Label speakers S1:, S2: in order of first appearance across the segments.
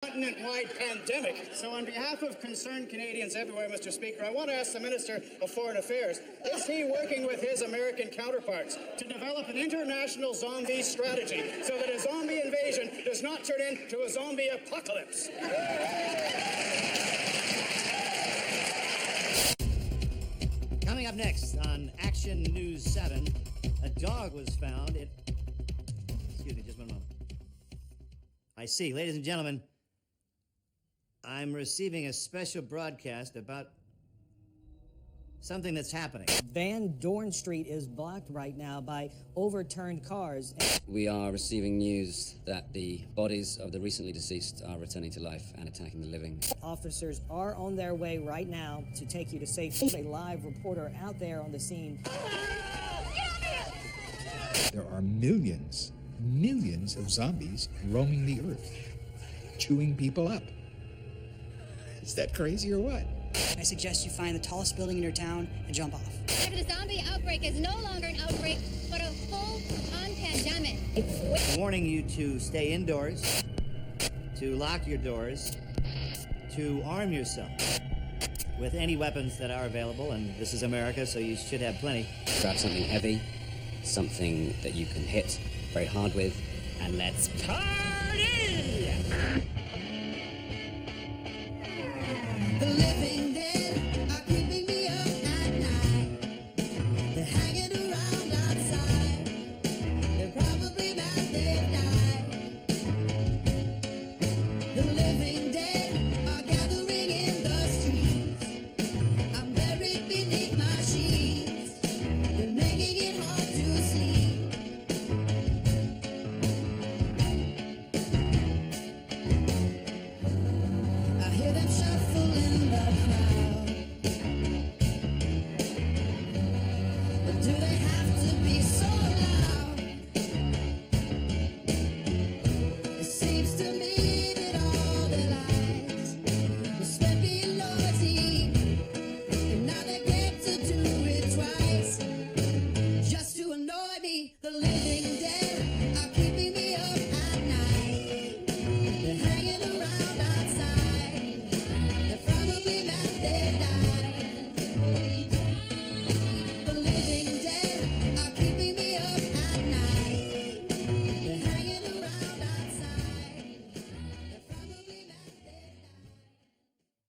S1: continent-wide pandemic. So on behalf of concerned Canadians everywhere, Mr. Speaker, I want to ask the Minister of Foreign Affairs, is he working with his American counterparts to develop an international zombie strategy so that a zombie invasion does not turn into a zombie apocalypse?
S2: Coming up next on Action News 7, a dog was found. Excuse me, just one moment. I see. Ladies and gentlemen, I'm receiving a special broadcast about something that's happening.
S3: Van Dorn Street is blocked right now by overturned cars.
S4: We are receiving news that the bodies of the recently deceased are returning to life and attacking the living.
S3: Officers are on their way right now to take you to safety. A live reporter out there on the scene.
S5: There are millions of zombies roaming the earth, chewing people up. Is that crazy or what?
S6: I suggest you find the tallest building in your town and jump off.
S7: The zombie outbreak is no longer an outbreak, but a full-on pandemic.
S2: Warning you to stay indoors, to lock your doors, to arm yourself with any weapons that are available, and this is America, so you should have plenty.
S4: Grab something heavy, something that you can hit very hard with, and let's party!
S8: The living dead are keeping me up at night. They're hanging around outside. They're probably mad they've died. The living dead are gathering in the streets. I'm buried beneath my sheets. They're making it hard to sleep. I hear them shuffle in the crowd. But do they have to be so loud? It seems to me that all their lives were spent being naughty, and now they get to do it twice, just to annoy me. The living dead are keeping me up at night. They're hanging around outside. They're probably mad they died. The living dead are keeping me up at night. They're hanging around outside. They're probably mad they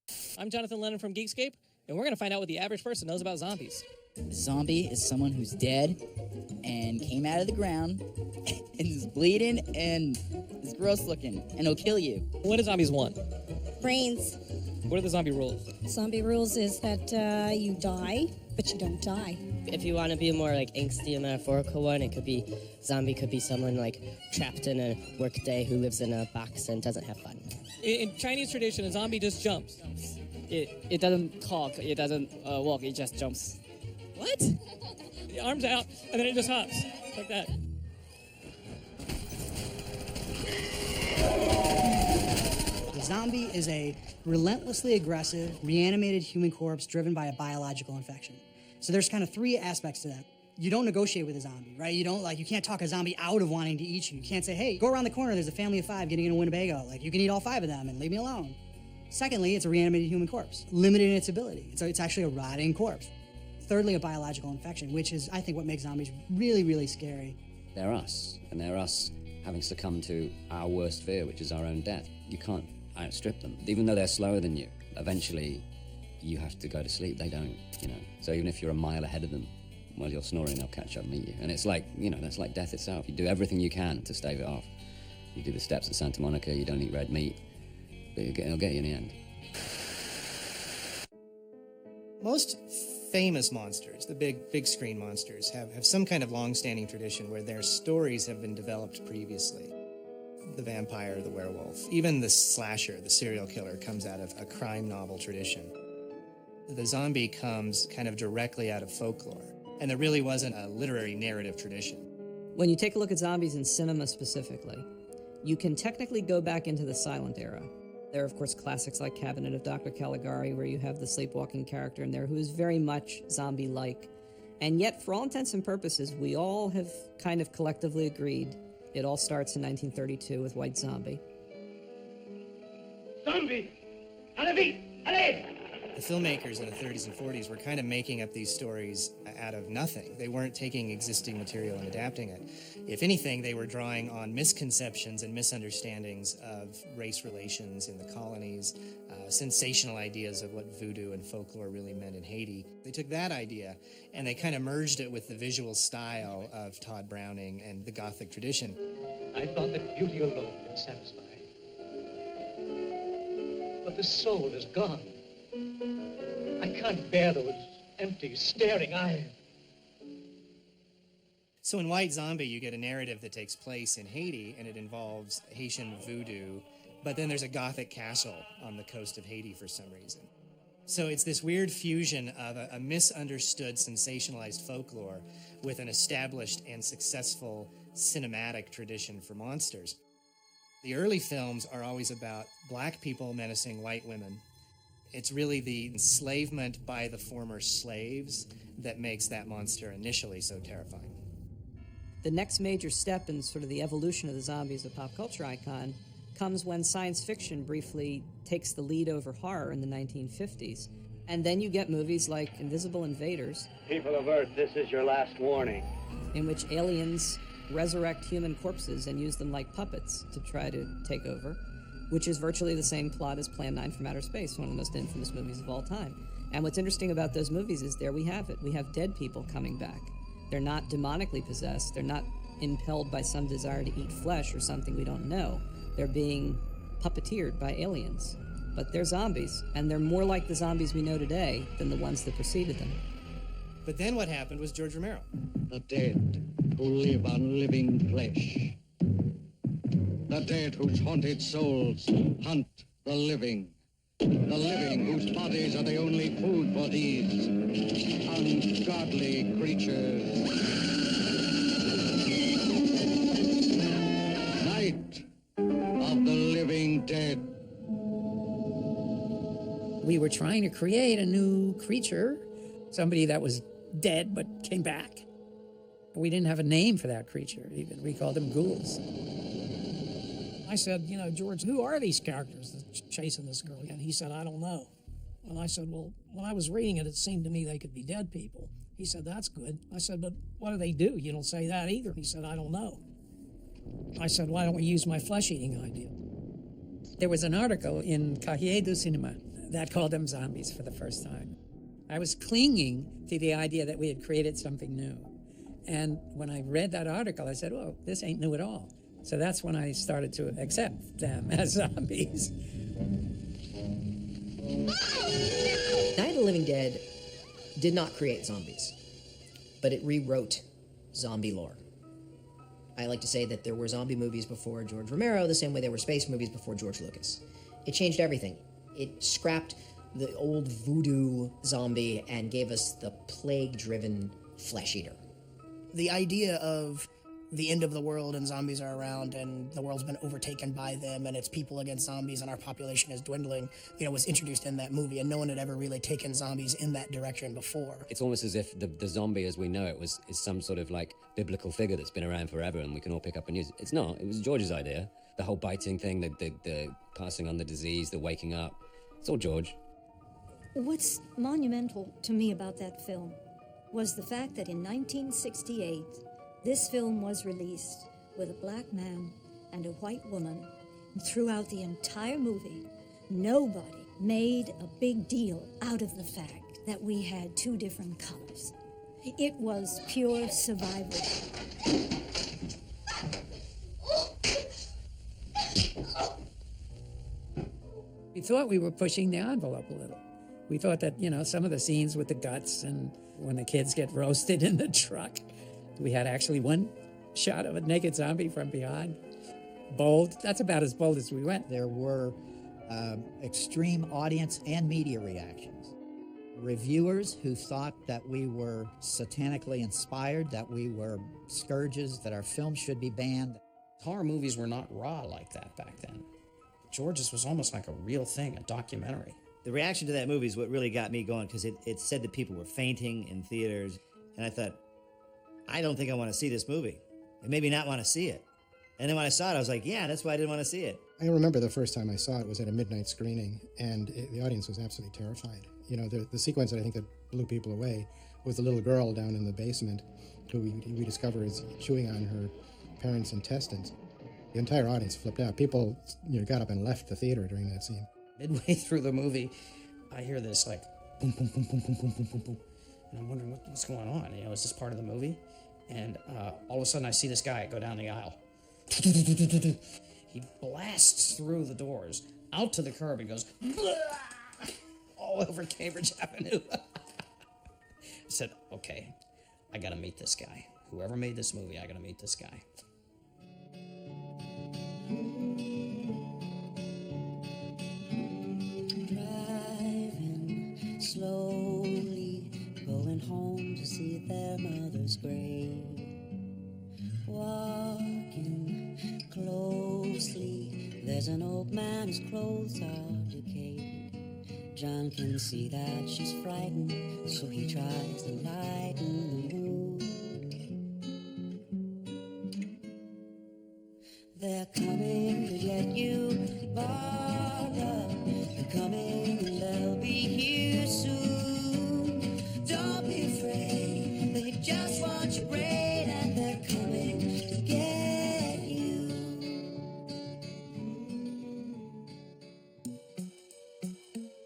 S8: died.
S9: I'm Jonathan Lennon from Geekscape, and we're going to find out what the average person knows about zombies.
S10: A zombie is someone who's dead and came out of the ground and is bleeding and is gross looking and will kill you.
S9: What do zombies want?
S11: Brains.
S9: What are the zombie rules?
S11: Zombie rules is that you die, but you don't die.
S12: If you want to be a more like angsty and metaphorical one, it could be zombie could be someone like trapped in a workday who lives in a box and doesn't have fun.
S9: In Chinese tradition, a zombie just jumps.
S13: It doesn't talk, it doesn't walk, it just jumps.
S9: What? The arms out, and then it just hops. Like that.
S6: The zombie is a relentlessly aggressive, reanimated human corpse driven by a biological infection. So there's kind of three aspects to that. You don't negotiate with a zombie, right? You can't talk a zombie out of wanting to eat you. You can't say, hey, go around the corner, there's a family of 5 getting in a Winnebago. Like, you can eat all 5 of them and leave me alone. Secondly, it's a reanimated human corpse, limited in its ability. So it's actually a rotting corpse. Thirdly, a biological infection, which is, I think, what makes zombies really, really scary.
S4: They're us, and they're us having succumbed to our worst fear, which is our own death. You can't outstrip them. Even though they're slower than you, eventually you have to go to sleep. They don't, So even if you're a mile ahead of them, while you're snoring, they'll catch up and meet you. And it's like, that's like death itself. You do everything you can to stave it off. You do the steps at Santa Monica, you don't eat red meat, but it'll get you in the end.
S14: Most famous monsters, the big screen monsters, have some kind of long-standing tradition where their stories have been developed previously. The vampire, the werewolf, even the slasher, the serial killer, comes out of a crime novel tradition. The zombie comes kind of directly out of folklore, and there really wasn't a literary narrative tradition.
S3: When you take a look at zombies in cinema specifically, you can technically go back into the silent era. There are, of course, classics like Cabinet of Dr. Caligari, where you have the sleepwalking character in there who is very much zombie-like. And yet, for all intents and purposes, we all have kind of collectively agreed it all starts in 1932 with White Zombie.
S15: Zombie! Allez, allez!
S14: The filmmakers in the 30s and 40s were kind of making up these stories out of nothing. They weren't taking existing material and adapting it. If anything, they were drawing on misconceptions and misunderstandings of race relations in the colonies, sensational ideas of what voodoo and folklore really meant in Haiti. They took that idea and they kind of merged it with the visual style of Todd Browning and the Gothic tradition.
S15: I thought that beauty alone would satisfy. But the soul is gone. I can't bear those empty, staring eyes.
S14: So in White Zombie, you get a narrative that takes place in Haiti, and it involves Haitian voodoo, but then there's a Gothic castle on the coast of Haiti for some reason. So it's this weird fusion of a misunderstood, sensationalized folklore with an established and successful cinematic tradition for monsters. The early films are always about black people menacing white women. It's really the enslavement by the former slaves that makes that monster initially so terrifying.
S3: The next major step in sort of the evolution of the zombie as a pop culture icon comes when science fiction briefly takes the lead over horror in the 1950s. And then you get movies like Invisible Invaders.
S15: People of Earth, this is your last warning.
S3: In which aliens resurrect human corpses and use them like puppets to try to take over, which is virtually the same plot as Plan 9 from Outer Space, one of the most infamous movies of all time. And what's interesting about those movies is there we have it. We have dead people coming back. They're not demonically possessed. They're not impelled by some desire to eat flesh or something we don't know. They're being puppeteered by aliens. But they're zombies, and they're more like the zombies we know today than the ones that preceded them.
S14: But then what happened was George Romero.
S16: The dead who live on living flesh. The dead whose haunted souls hunt the living. The living whose bodies are the only food for these ungodly creatures. Night of the living dead.
S17: We were trying to create a new creature, somebody that was dead but came back. We didn't have a name for that creature even. We called them ghouls.
S9: I said, you know, George, who are these characters that's chasing this girl? And he said, I don't know. And I said, well, when I was reading it, it seemed to me they could be dead people. He said, that's good. I said, but what do they do? You don't say that either. He said, I don't know. I said, why don't we use my flesh-eating idea?
S17: There was an article in Cahiers du Cinéma that called them zombies for the first time. I was clinging to the idea that we had created something new. And when I read that article, I said, well, this ain't new at all. So that's when I started to accept them as zombies.
S18: Night of the Living Dead did not create zombies, but it rewrote zombie lore. I like to say that there were zombie movies before George Romero, the same way there were space movies before George Lucas. It changed everything. It scrapped the old voodoo zombie and gave us the plague-driven flesh eater.
S6: The idea of the end of the world and zombies are around and the world's been overtaken by them and it's people against zombies and our population is dwindling, you know, was introduced in that movie, and no one had ever really taken zombies in that direction before.
S4: It's almost as if the zombie as we know it is some sort of like biblical figure that's been around forever and we can all pick up and use it. It's not. It was George's idea. The whole biting thing, the passing on the disease, the waking up. It's all George.
S11: What's monumental to me about that film was the fact that in 1968, this film was released with a black man and a white woman. And throughout the entire movie, nobody made a big deal out of the fact that we had two different colors. It was pure survival.
S17: We thought we were pushing the envelope a little. We thought that, you know, some of the scenes with the guts and when the kids get roasted in the truck, we had actually one shot of a naked zombie from behind. Bold. That's about as bold as we went.
S19: There were extreme audience and media reactions. Reviewers who thought that we were satanically inspired, that we were scourges, that our film should be banned.
S20: Horror movies were not raw like that back then. George's was almost like a real thing, a documentary.
S2: The reaction to that movie is what really got me going, because it said that people were fainting in theaters, and I thought, I don't think I want to see this movie. And maybe not want to see it. And then when I saw it, I was like, yeah, that's why I didn't want to see it.
S21: I remember the first time I saw it was at a midnight screening, and the audience was absolutely terrified. You know, the sequence that I think that blew people away was the little girl down in the basement who we discover is chewing on her parents' intestines. The entire audience flipped out. People, got up and left the theater during that scene.
S20: Midway through the movie, I hear this like boom, boom, boom, boom, boom, boom, boom, boom, boom, and I'm wondering what's going on. Is this part of the movie? And all of a sudden, I see this guy go down the aisle. He blasts through the doors, out to the curb, and goes all over Cambridge Avenue. I said, okay, I gotta meet this guy. Whoever made this movie, I gotta meet this guy.
S8: Driving slowly, going home to see their mother's grave. Walking closely, there's an old man whose clothes are decayed. John can see that she's frightened, so he tries to lighten the mood. They're coming to get you, Barbara. They're coming and they'll be here soon. Don't be afraid, they just want your brain, and they're coming to get you.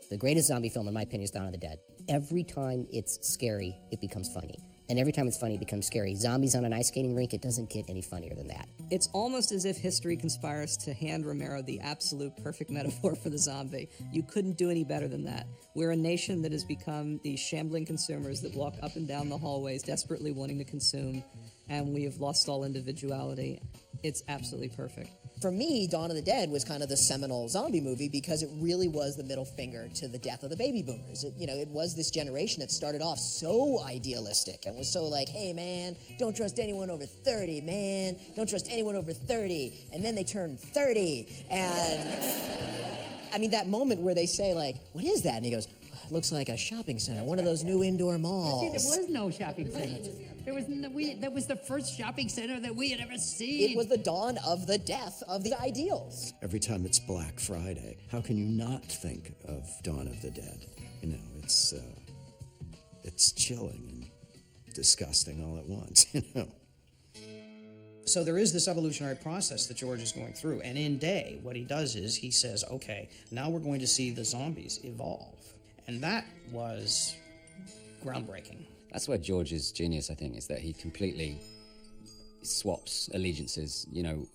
S18: The greatest zombie film, in my opinion, is Dawn of the Dead. Every time it's scary, it becomes funny. And every time it's funny, it becomes scary. Zombies on an ice skating rink, it doesn't get any funnier than that.
S3: It's almost as if history conspires to hand Romero the absolute perfect metaphor for the zombie. You couldn't do any better than that. We're a nation that has become these shambling consumers that walk up and down the hallways desperately wanting to consume, and we have lost all individuality. It's absolutely perfect.
S18: For me, Dawn of the Dead was kind of the seminal zombie movie because it really was the middle finger to the death of the baby boomers. It was this generation that started off so idealistic and was so like, hey, man, don't trust anyone over 30, man. Don't trust anyone over 30. And then they turn 30. And, I mean, that moment where they say, like, what is that? And he goes, it looks like a shopping center, one of those new indoor malls.
S17: See, there was no shopping center. That was the first shopping center that we had ever seen.
S18: It was the dawn of the death of the ideals.
S22: Every time it's Black Friday, how can you not think of Dawn of the Dead? It's chilling and disgusting all at once,
S20: So there is this evolutionary process that George is going through. And in Day, what he does is he says, okay, now we're going to see the zombies evolve. And that was groundbreaking.
S4: That's where George's genius, I think, is that he completely swaps allegiances,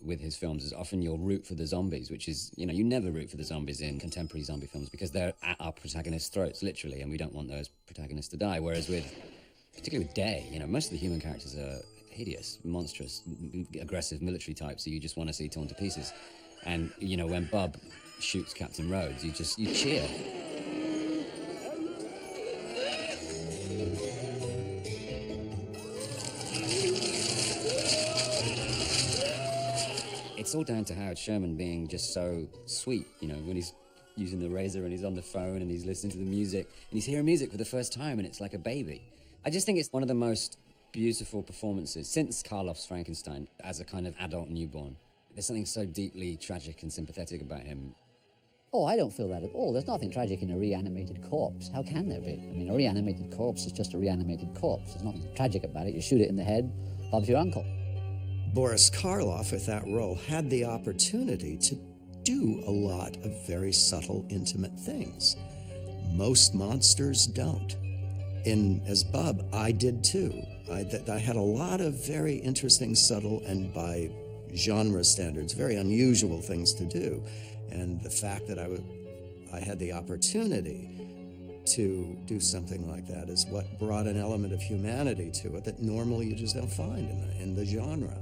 S4: with his films. As often you'll root for the zombies, which is, you never root for the zombies in contemporary zombie films because they're at our protagonists' throats, literally, and we don't want those protagonists to die. Whereas particularly with Day, most of the human characters are hideous, monstrous, aggressive military types that you just want to see torn to pieces. And, when Bub shoots Captain Rhodes, you cheer. It's all down to Howard Sherman being just so sweet, when he's using the razor and he's on the phone and he's listening to the music and he's hearing music for the first time and it's like a baby. I just think it's one of the most beautiful performances since Karloff's Frankenstein as a kind of adult newborn. There's something so deeply tragic and sympathetic about him.
S23: Oh, I don't feel that at all. There's nothing tragic in a reanimated corpse. How can there be? I mean, a reanimated corpse is just a reanimated corpse. There's nothing tragic about it. You shoot it in the head, Bob's your uncle.
S22: Boris Karloff, with that role, had the opportunity to do a lot of very subtle, intimate things. Most monsters don't. As Bub, I did too. I had a lot of very interesting, subtle, and by genre standards, very unusual things to do. And the fact that I had the opportunity to do something like that is what brought an element of humanity to it that normally you just don't find in the genre.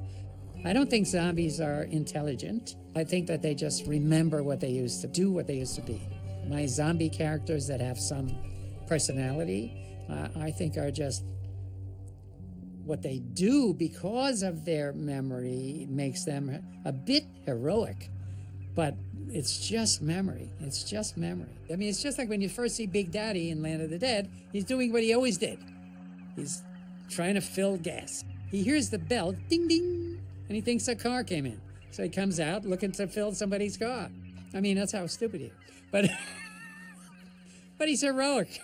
S17: I don't think zombies are intelligent. I think that they just remember what they used to do, what they used to be. My zombie characters that have some personality, I think are just what they do because of their memory makes them a bit heroic. But it's just memory. It's just memory. I mean, it's just like when you first see Big Daddy in Land of the Dead, he's doing what he always did. He's trying to fill gas. He hears the bell, ding, ding, and he thinks a car came in. So he comes out looking to fill somebody's car. I mean, that's how stupid he is. But, but he's heroic.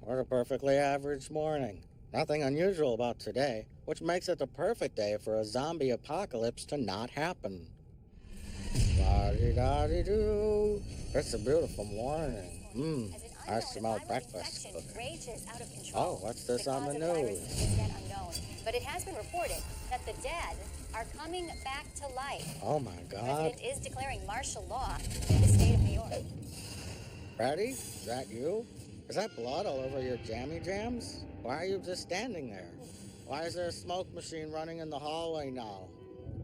S1: What a perfectly average morning. Nothing unusual about today, which makes it the perfect day for a zombie apocalypse to not happen. La-di-da-di-doo. It's a beautiful morning. I smell breakfast cooking. Oh, what's this on the news?
S5: But it has been reported that the dead are coming back to life.
S1: Oh my
S5: The
S1: God.
S5: president is declaring martial law in the state of New York.
S1: Betty, is that you? Is that blood all over your jammy jams? Why are you just standing there? Why is there a smoke machine running in the hallway now?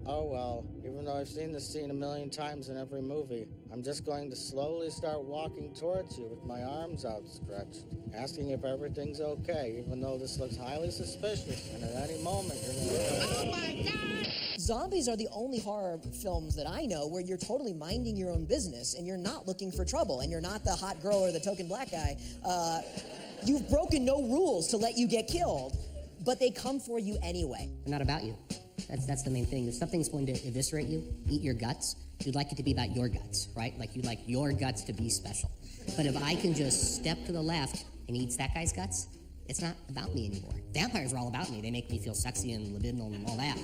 S1: Oh well, even though I've seen this scene a million times in every movie, I'm just going to slowly start walking towards you with my arms outstretched, asking if everything's okay, even though this looks highly suspicious, and at any moment you're gonna... Oh my God!
S18: Zombies are the only horror films that I know where you're totally minding your own business and you're not looking for trouble and you're not the hot girl or the token black guy. You've broken no rules to let you get killed, but they come for you anyway.
S7: They're not about you. That's the main thing. If something's going to eviscerate you, eat your guts, you'd like it to be about your guts, right? Like you'd like your guts to be special. But if I can just step to the left and eats that guy's guts, it's not about me anymore. Vampires are all about me. They make me feel sexy and libidinal and all that.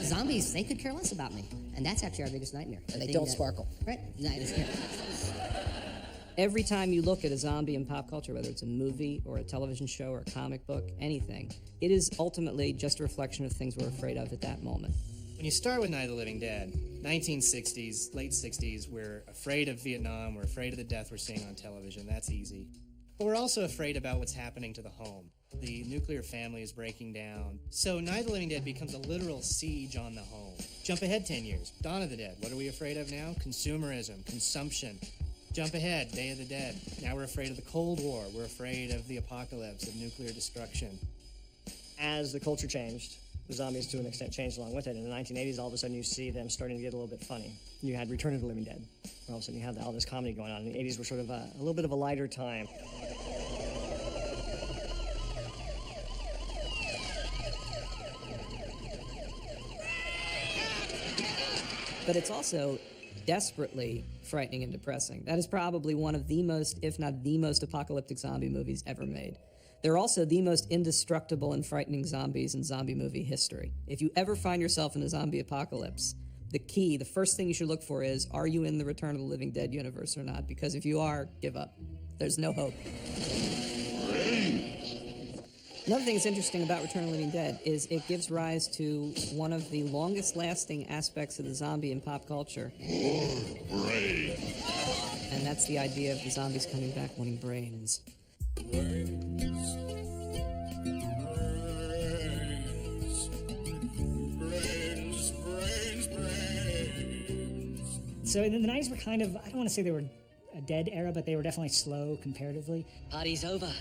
S7: Zombies, they could care less about me. And that's actually our biggest nightmare.
S18: And they don't sparkle.
S7: Right.
S3: Every time you look at a zombie in pop culture, whether it's a movie or a television show or a comic book, anything, it is ultimately just a reflection of things we're afraid of at that moment.
S14: When you start with Night of the Living Dead, 1960s, late 60s, we're afraid of Vietnam, we're afraid of the death we're seeing on television, that's easy. But we're also afraid about what's happening to the home. The nuclear family is breaking down. So Night of the Living Dead becomes a literal siege on the home. Jump ahead 10 years, Dawn of the Dead. What are we afraid of now? Consumerism, consumption. Jump ahead, Day of the Dead. Now we're afraid of the Cold War. We're afraid of the apocalypse, of nuclear destruction.
S24: As the culture changed, the zombies to an extent changed along with it. In the 1980s, all of a sudden you see them starting to get a little bit funny. You had Return of the Living Dead. All of a sudden you had all this comedy going on. In the 80s were sort of a little bit of a lighter time.
S3: But it's also desperately frightening and depressing. That is probably one of the most, if not the most, apocalyptic zombie movies ever made. They're also the most indestructible and frightening zombies in zombie movie history. If you ever find yourself in a zombie apocalypse, the first thing you should look for is, are you in the Return of the Living Dead universe or not? Because if you are, give up. There's no hope. Another thing that's interesting about Return of the Living Dead is it gives rise to one of the longest-lasting aspects of the zombie in pop culture. And that's the idea of the zombies coming back wanting brains.
S25: So in the 90s were kind of, I don't want to say they were a dead era, but they were definitely slow comparatively.
S7: Party's over.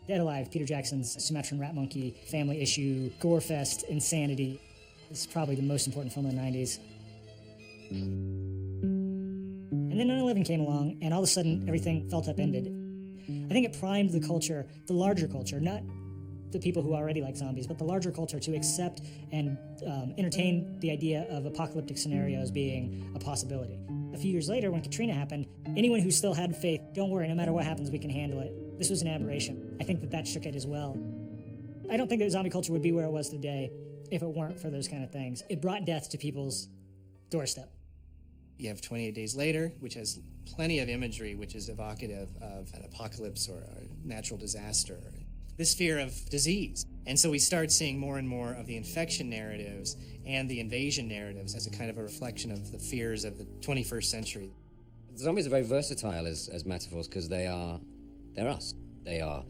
S25: Dead Alive, Peter Jackson's Sumatran Rat Monkey, family issue, gore fest, insanity. This is probably the most important film in the 90s. And then 9/11 came along, and all of a sudden, everything felt upended. I think it primed the culture, the larger culture, not the people who already like zombies, but the larger culture to accept and entertain the idea of apocalyptic scenarios being a possibility. A few years later, when Katrina happened, anyone who still had faith, don't worry, no matter what happens, we can handle it. This was an aberration. I think that shook it as well. I don't think that zombie culture would be where it was today if it weren't for those kind of things. It brought death to people's doorstep.
S14: You have 28 Days Later, which has plenty of imagery which is evocative of an apocalypse or a natural disaster. This fear of disease. And so we start seeing more and more of the infection narratives and the invasion narratives as a kind of a reflection of the fears of the 21st century.
S4: Zombies are very versatile as metaphors because they're us. They are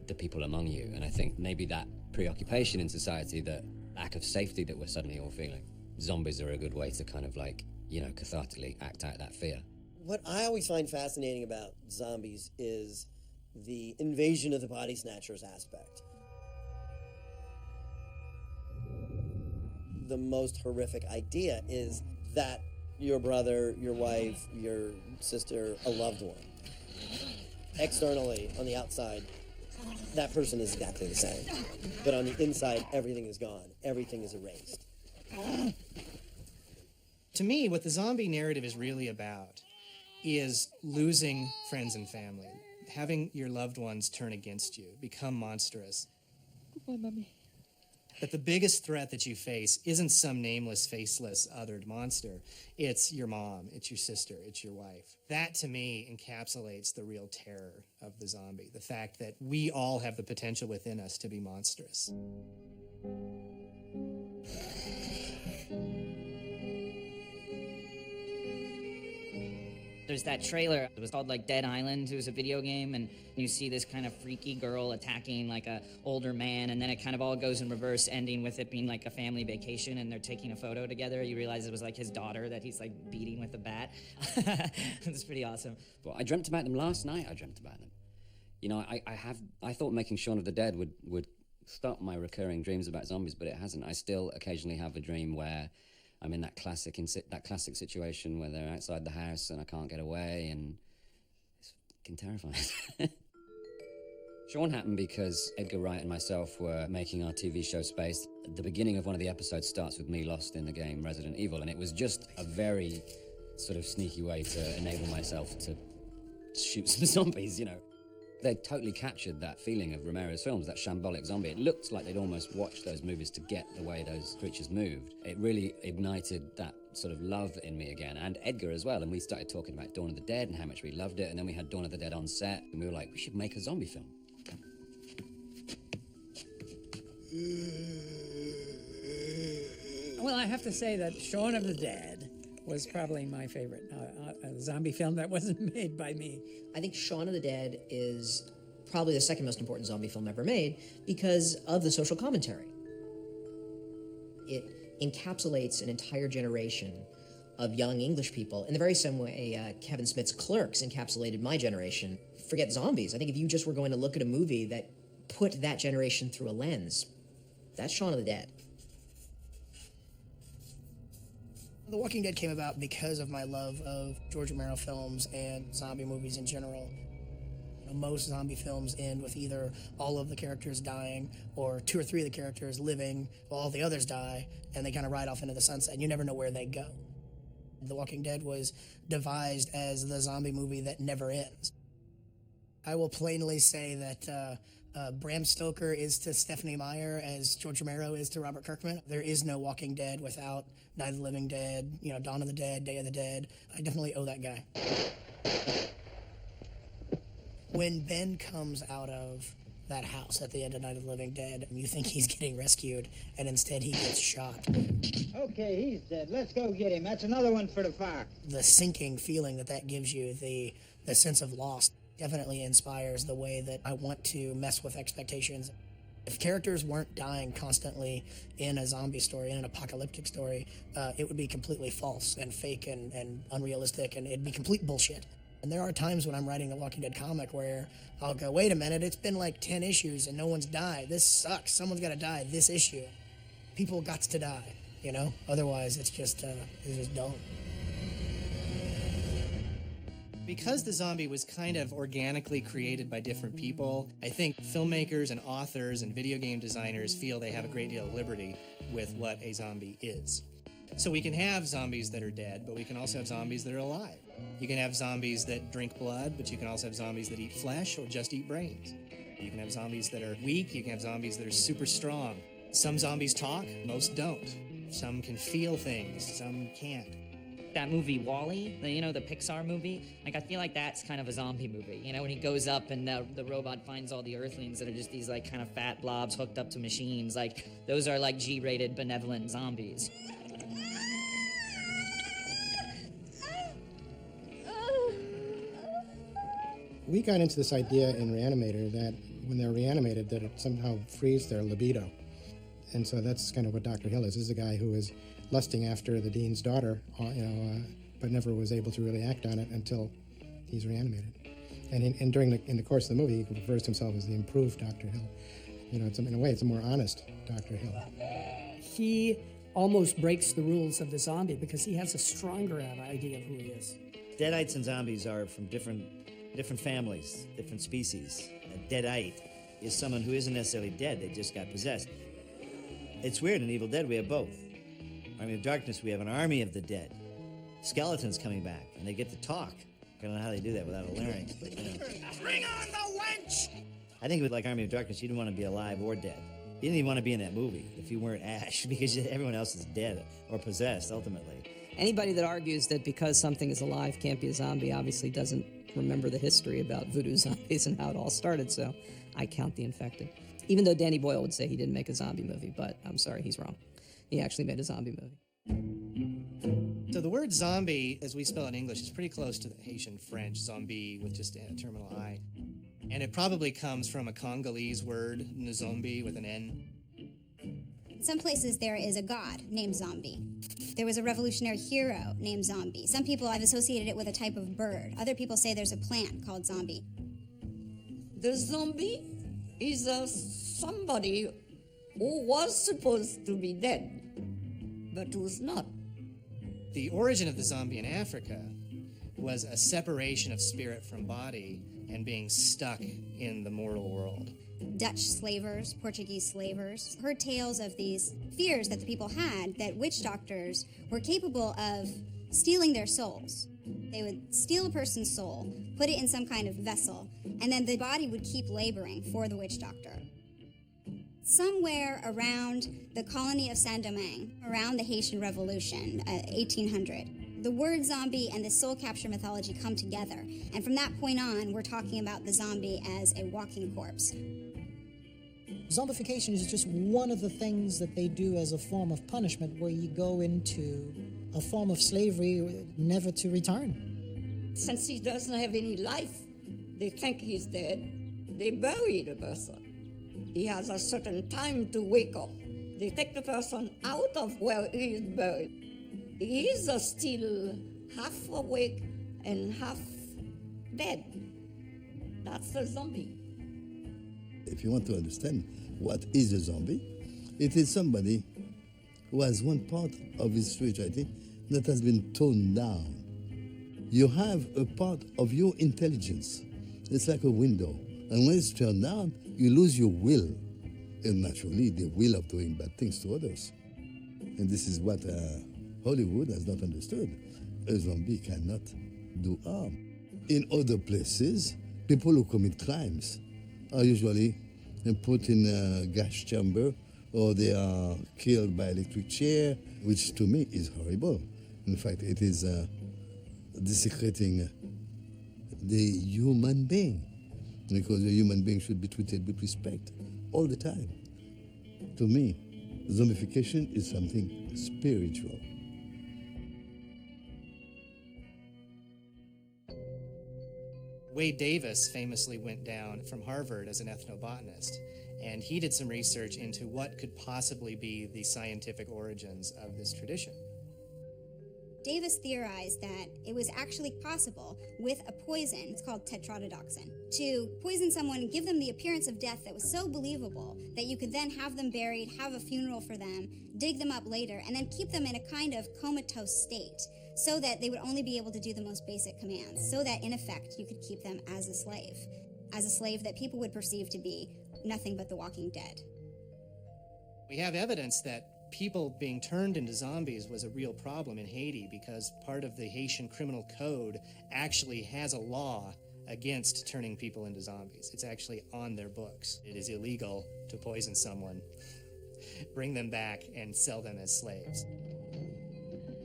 S4: the people among you. And I think maybe that preoccupation in society, that lack of safety that we're suddenly all feeling, zombies are a good way to kind of cathartically act out that fear.
S26: What I always find fascinating about zombies is the invasion of the body snatchers aspect. The most horrific idea is that your brother, your wife, your sister, a loved one. Externally, on the outside, that person is exactly the same. But on the inside, everything is gone. Everything is erased.
S14: To me, what the zombie narrative is really about is losing friends and family, having your loved ones turn against you, become monstrous.
S8: Goodbye, Mommy.
S14: That the biggest threat that you face isn't some nameless, faceless, othered monster. It's your mom, it's your sister, it's your wife. That, to me, encapsulates the real terror of the zombie, the fact that we all have the potential within us to be monstrous.
S9: There's that trailer. It was called like Dead Island. It was a video game, and you see this kind of freaky girl attacking like a older man, and then it kind of all goes in reverse, ending with it being like a family vacation, and they're taking a photo together. You realize it was like his daughter that he's like beating with a bat. It's pretty awesome.
S4: Well, I dreamt about them last night. I dreamt about them. You know, I thought making Shaun of the Dead would stop my recurring dreams about zombies, but it hasn't. I still occasionally have a dream where I'm in that classic situation where they're outside the house and I can't get away, and it's fucking terrifying. Shaun happened because Edgar Wright and myself were making our TV show Space. The beginning of one of the episodes starts with me lost in the game Resident Evil, and it was just a very sort of sneaky way to enable myself to shoot some zombies, you know. They totally captured that feeling of Romero's films, that shambolic zombie. It looked like they'd almost watched those movies to get the way those creatures moved. It really ignited that sort of love in me again, and Edgar as well. And we started talking about Dawn of the Dead and how much we loved it, and then we had Dawn of the Dead on set, and we were like, we should make a zombie film.
S17: Well, I have to say that Shaun of the Dead was probably my favorite zombie film that wasn't made by me.
S18: I think Shaun of the Dead is probably the second most important zombie film ever made because of the social commentary. It encapsulates an entire generation of young English people in the very same way Kevin Smith's Clerks encapsulated my generation. Forget zombies. I think if you just were going to look at a movie that put that generation through a lens, that's Shaun of the Dead.
S10: The Walking Dead came about because of my love of George Romero films and zombie movies in general. You know, most zombie films end with either all of the characters dying or 2 or 3 of the characters living while all the others die, and they kind of ride off into the sunset, and you never know where they go. The Walking Dead was devised as the zombie movie that never ends. I will plainly say that Bram Stoker is to Stephanie Meyer as George Romero is to Robert Kirkman. There is no Walking Dead without Night of the Living Dead, you know, Dawn of the Dead, Day of the Dead. I definitely owe that guy. When Ben comes out of that house at the end of Night of the Living Dead, you think he's getting rescued, and instead he gets shot.
S12: Okay, he's dead. Let's go get him. That's another one for the fire.
S10: The sinking feeling that gives you, the sense of loss, definitely inspires the way that I want to mess with expectations. If characters weren't dying constantly in a zombie story, in an apocalyptic story, it would be completely false and fake and unrealistic, and it'd be complete bullshit. And there are times when I'm writing a Walking Dead comic where I'll go, wait a minute, it's been like 10 issues and no one's died. This sucks. Someone's got to die this issue. People got to die, you know? Otherwise, it's just dumb.
S14: Because the zombie was kind of organically created by different people, I think filmmakers and authors and video game designers feel they have a great deal of liberty with what a zombie is. So we can have zombies that are dead, but we can also have zombies that are alive. You can have zombies that drink blood, but you can also have zombies that eat flesh or just eat brains. You can have zombies that are weak, you can have zombies that are super strong. Some zombies talk, most don't. Some can feel things, some can't.
S9: That movie WALL-E, the Pixar movie, like I feel like that's kind of a zombie movie. You know, when he goes up and the robot finds all the Earthlings that are just these like kind of fat blobs hooked up to machines. Like those are like G-rated benevolent zombies.
S21: We got into this idea in Reanimator that when they're reanimated, that it somehow frees their libido. And so that's kind of what Dr. Hill is. This is a guy who is lusting after the dean's daughter, but never was able to really act on it until he's reanimated. And in the course of the movie, he refers to himself as the improved Dr. Hill. You know, in a way, it's a more honest Dr. Hill.
S10: He
S17: almost breaks the rules of the zombie because he has a stronger idea of who he is.
S2: Deadites and zombies are from different families, different species. A deadite is someone who isn't necessarily dead, they just got possessed. It's weird, in Evil Dead we have both. Army of Darkness, we have an army of the dead. Skeletons coming back, and they get to talk. I don't know how they do that without a larynx, but you know.
S8: Bring on the wench!
S2: I think with like Army of Darkness, you didn't want to be alive or dead. You didn't even want to be in that movie if you weren't Ash, because everyone else is dead or possessed, ultimately.
S3: Anybody that argues that because something is alive can't be a zombie obviously doesn't remember the history about voodoo zombies and how it all started, so I count the infected. Even though Danny Boyle would say he didn't make a zombie movie, but I'm sorry, he's wrong. He actually made a zombie movie.
S14: So the word zombie, as we spell it in English, is pretty close to the Haitian French, zombie with just a terminal I. And it probably comes from a Congolese word, nzombi, with an N.
S6: In some places there is a god named Zombie. There was a revolutionary hero named Zombie. Some people have associated it with a type of bird. Other people say there's a plant called Zombie.
S11: The zombie is somebody who was supposed to be dead, but was not.
S14: The origin of the zombie in Africa was a separation of spirit from body and being stuck in the mortal world.
S6: Dutch slavers, Portuguese slavers, heard tales of these fears that the people had that witch doctors were capable of stealing their souls. They would steal a person's soul, put it in some kind of vessel, and then the body would keep laboring for the witch doctor. Somewhere around the colony of Saint-Domingue, around the Haitian Revolution, 1800, the word zombie and the soul capture mythology come together. And from that point on, we're talking about the zombie as a walking corpse.
S12: Zombification is just one of the things that they do as a form of punishment, where you go into a form of slavery never to return.
S11: Since he doesn't have any life, they think he's dead. They bury the person. He has a certain time to wake up. They take the person out of where he is buried. He is still half awake and half dead. That's the zombie.
S13: If you want to understand what is a zombie, it is somebody who has one part of his spirituality that has been toned down. You have a part of your intelligence. It's like a window. And when it's turned down, you lose your will. And naturally, the will of doing bad things to others. And this is what Hollywood has not understood. A zombie cannot do harm. In other places, people who commit crimes are usually put in a gas chamber, or they are killed by electric chair, which to me is horrible. In fact, it is desecrating the human being, because a human being should be treated with respect all the time. To me, zombification is something spiritual.
S14: Wade Davis famously went down from Harvard as an ethnobotanist, and he did some research into what could possibly be the scientific origins of this tradition.
S6: Davis theorized that it was actually possible with a poison, it's called tetrodotoxin, to poison someone and give them the appearance of death that was so believable that you could then have them buried, have a funeral for them, dig them up later, and then keep them in a kind of comatose state so that they would only be able to do the most basic commands, so that in effect you could keep them as a slave that people would perceive to be nothing but the walking dead.
S14: We have evidence that people being turned into zombies was a real problem in Haiti, because part of the Haitian criminal code actually has a law against turning people into zombies. It's actually on their books. It is illegal to poison someone, bring them back, and sell them as slaves.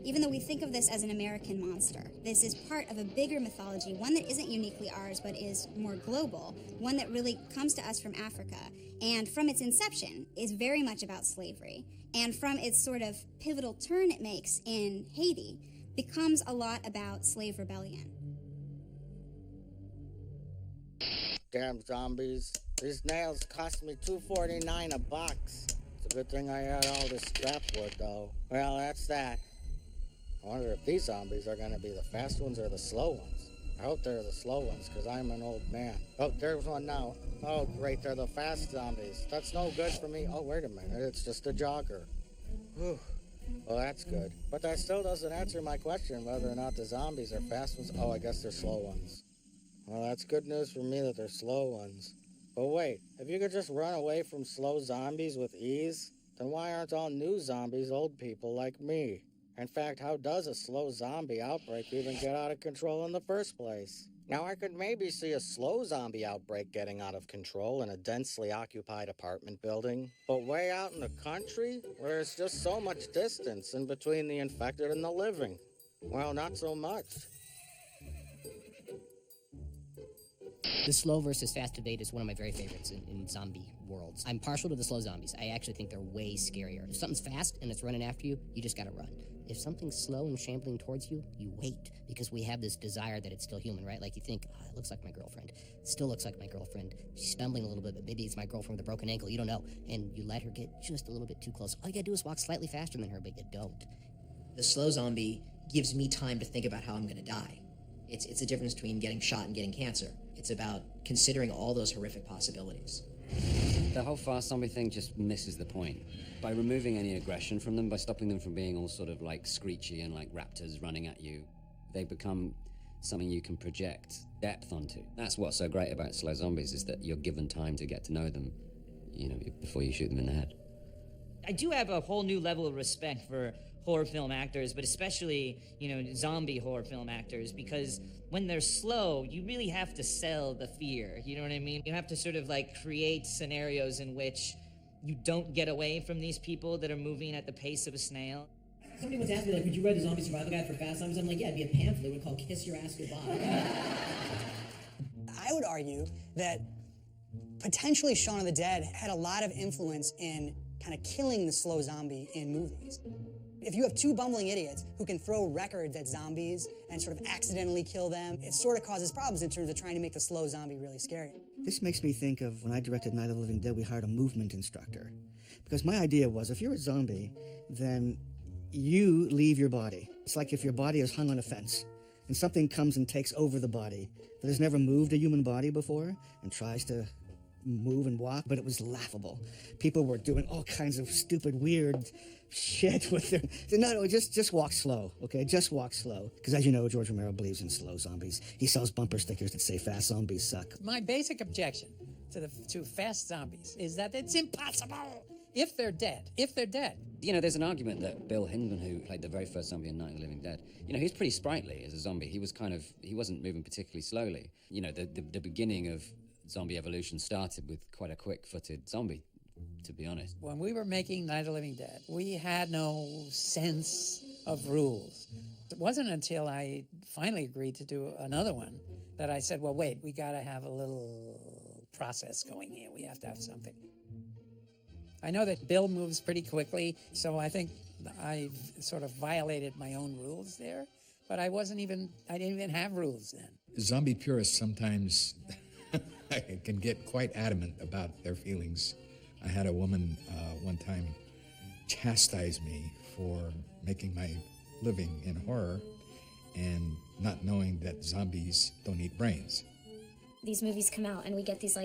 S6: Even though we think of this as an American monster, this is part of a bigger mythology, one that isn't uniquely ours but is more global, one that really comes to us from Africa, and from its inception is very much about slavery, and from its sort of pivotal turn it makes in Haiti becomes a lot about slave rebellion.
S1: Damn zombies. These nails cost me $2.49 a box. It's a good thing I had all this scrap wood, though. Well, that's that. I wonder if these zombies are going to be the fast ones or the slow ones. I hope they're the slow ones, because I'm an old man. Oh, there's one now. Oh, great, they're the fast zombies. That's no good for me. Oh, wait a minute, it's just a jogger. Whew. Well, that's good. But that still doesn't answer my question whether or not the zombies are fast ones. Oh, I guess they're slow ones. Well, that's good news for me that they're slow ones. But wait, if you could just run away from slow zombies with ease, then why aren't all new zombies old people like me? In fact, how does a slow zombie outbreak even get out of control in the first place? Now, I could maybe see a slow zombie outbreak getting out of control in a densely occupied apartment building, but way out in the country, where there's just so much distance in between the infected and the living, well, not so much.
S7: The slow versus fast debate is one of my very favorites in zombie worlds. I'm partial to the slow zombies. I actually think they're way scarier. If something's fast and it's running after you, you just gotta run. If something's slow and shambling towards you, you wait, because we have this desire that it's still human, right? Like you think, oh, it looks like my girlfriend. It still looks like my girlfriend. She's stumbling a little bit, but maybe it's my girlfriend with a broken ankle. You don't know. And you let her get just a little bit too close. All you gotta do is walk slightly faster than her, but you don't.
S18: The slow zombie gives me time to think about how I'm gonna die. It's a difference between getting shot and getting cancer. It's about considering all those horrific possibilities.
S4: The whole fast zombie thing just misses the point. By removing any aggression from them, by stopping them from being all sort of like screechy and like raptors running at you, they become something you can project depth onto. That's what's so great about slow zombies, is that you're given time to get to know them, you know, before you shoot them in the head.
S9: I do have a whole new level of respect for horror film actors, but especially, zombie horror film actors, because when they're slow, you really have to sell the fear, you know what I mean? You have to sort of like create scenarios in which you don't get away from these people that are moving at the pace of a snail.
S7: Somebody once asked me, like, would you write a zombie survival guide for fast zombies? I'm like, yeah, it'd be a pamphlet. It would call Kiss Your Ass Goodbye.
S15: I would argue that potentially Shaun of the Dead had a lot of influence in kind of killing the slow zombie in movies. If you have two bumbling idiots who can throw records at zombies and sort of accidentally kill them, it sort of causes problems in terms of trying to make the slow zombie really scary.
S16: This makes me think of when I directed Night of the Living Dead, we hired a movement instructor. Because my idea was, if you're a zombie, then you leave your body. It's like if your body is hung on a fence and something comes and takes over the body that has never moved a human body before and tries to move and walk, but it was laughable. People were doing all kinds of stupid, weird shit with their... No, just walk slow, okay? Just walk slow. Because as you know, George Romero believes in slow zombies. He sells bumper stickers that say fast zombies suck.
S17: My basic objection to fast zombies is that it's impossible if they're dead. If they're dead.
S4: You know, there's an argument that Bill Hindman, who played the very first zombie in Night of the Living Dead, he's pretty sprightly as a zombie. He wasn't moving particularly slowly. The beginning of zombie evolution started with quite a quick-footed zombie, to be honest.
S17: When we were making Night of the Living Dead, we had no sense of rules. It wasn't until I finally agreed to do another one that I said, well, wait, we got to have a little process going here. We have to have something. I know that Bill moves pretty quickly, so I think I sort of violated my own rules there, but I didn't even have rules then.
S19: Zombie purists sometimes can get quite adamant about their feelings. I had a woman one time chastise me for making my living in horror and not knowing that zombies don't eat brains.
S20: These movies come out and we get these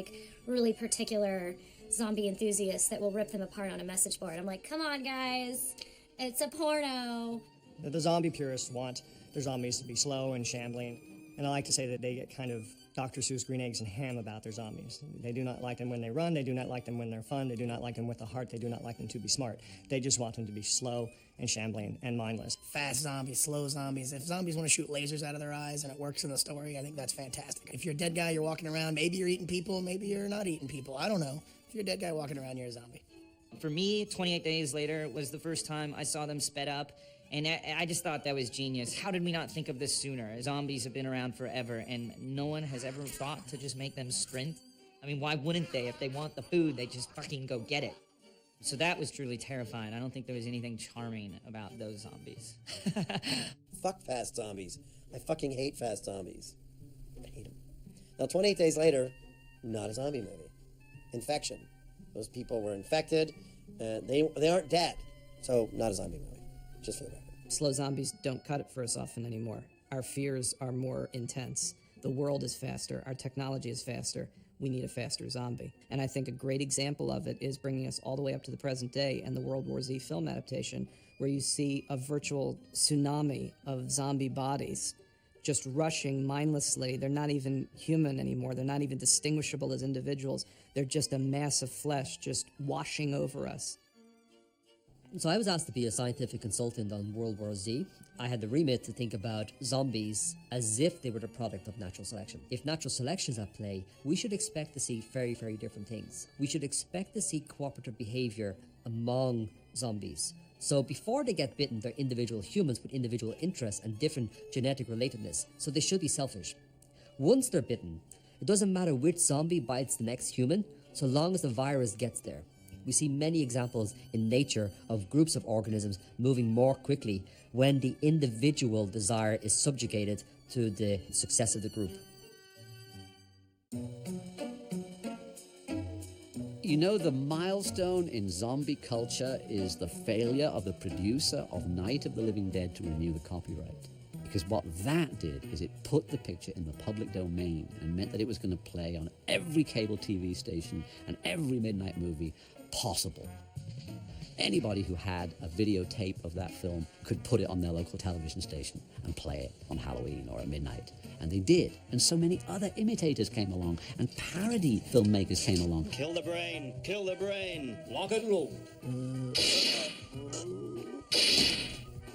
S20: really particular zombie enthusiasts that will rip them apart on a message board. I'm like, come on guys, it's a porno.
S24: The zombie purists want their zombies to be slow and shambling, and I like to say that they get kind of Dr. Seuss green eggs and ham about their zombies. They do not like them when they run, they do not like them when they're fun, they do not like them with a heart, they do not like them to be smart. They just want them to be slow and shambling and mindless.
S10: Fast zombies, slow zombies. If zombies want to shoot lasers out of their eyes and it works in the story, I think that's fantastic. If you're a dead guy, you're walking around, maybe you're eating people, maybe you're not eating people. I don't know. If you're a dead guy walking around, you're a zombie.
S9: For me, 28 Days Later was the first time I saw them sped up, and I just thought that was genius. How did we not think of this sooner? Zombies have been around forever, and no one has ever thought to just make them sprint. I mean, why wouldn't they? If they want the food, they just fucking go get it. So that was truly terrifying. I don't think there was anything charming about those zombies.
S26: Fuck fast zombies. I fucking hate fast zombies. I hate them. Now, 28 Days Later, not a zombie movie. Infection. Those people were infected, and they aren't dead. So, not a zombie movie. Just for the record.
S3: Slow zombies don't cut it for us often anymore. Our fears are more intense. The world is faster. Our technology is faster. we need a faster zombie. And I think a great example of it is bringing us all the way up to the present day and the World War Z film adaptation, where you see a virtual tsunami of zombie bodies just rushing mindlessly. They're not even human anymore. They're not even distinguishable as individuals. They're just a mass of flesh just washing over us.
S5: So I was asked to be a scientific consultant on World War Z. I had the remit to think about zombies as if they were the product of natural selection. If natural selection is at play, we should expect to see very, very different things. We should expect to see cooperative behavior among zombies. So before they get bitten, they're individual humans with individual interests and different genetic relatedness. So they should be selfish. Once they're bitten, it doesn't matter which zombie bites the next human, so long as the virus gets there. We see many examples in nature of groups of organisms moving more quickly when the individual desire is subjugated to the success of the group.
S8: You know, the milestone in zombie culture is the failure of the producer of Night of the Living Dead to renew the copyright. Because what that did is it put the picture in the public domain and meant that it was going to play on every cable TV station and every midnight movie possible. Anybody who had a videotape of that film could put it on their local television station and play it on Halloween or at midnight. And they did. And so many other imitators came along, and parody filmmakers came along.
S2: Kill the brain, kill the brain, lock and roll.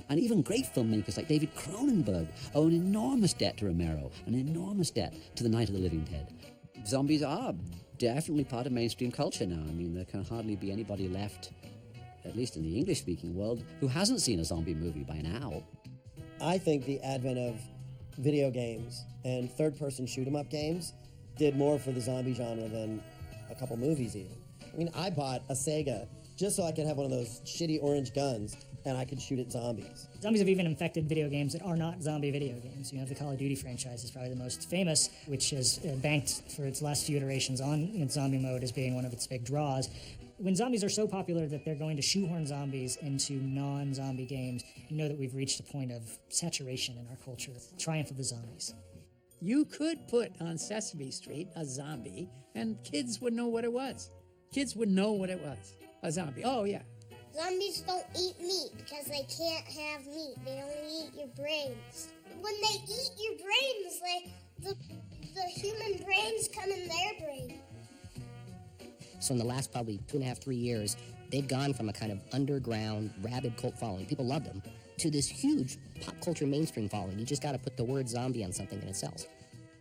S8: And even great filmmakers like David Cronenberg owe an enormous debt to Romero, an enormous debt to the Night of the Living Dead. Zombies are definitely part of mainstream culture now. I mean, there can hardly be anybody left, at least in the English-speaking world, who hasn't seen a zombie movie by now.
S26: I think the advent of video games and third-person shoot-'em-up games did more for the zombie genre than a couple movies even. I mean, I bought a Sega just so I could have one of those shitty orange guns and I could shoot at zombies.
S21: Zombies have even infected video games that are not zombie video games. You have the Call of Duty franchise is probably the most famous, which has banked for its last few iterations on its zombie mode as being one of its big draws. When zombies are so popular that they're going to shoehorn zombies into non-zombie games, you know that we've reached a point of saturation in our culture. The triumph of the zombies.
S17: You could put on Sesame Street a zombie, and kids would know what it was. Kids would know what it was. A zombie. Oh, yeah.
S22: Zombies don't eat meat because they can't have meat. They only eat your brains. When they eat your brains, the human brains come in their brain.
S7: So in the last probably 2.5, 3 years, they've gone from a kind of underground, rabid cult following, people loved them, to this huge pop culture mainstream following. You just got to put the word zombie on something and it sells.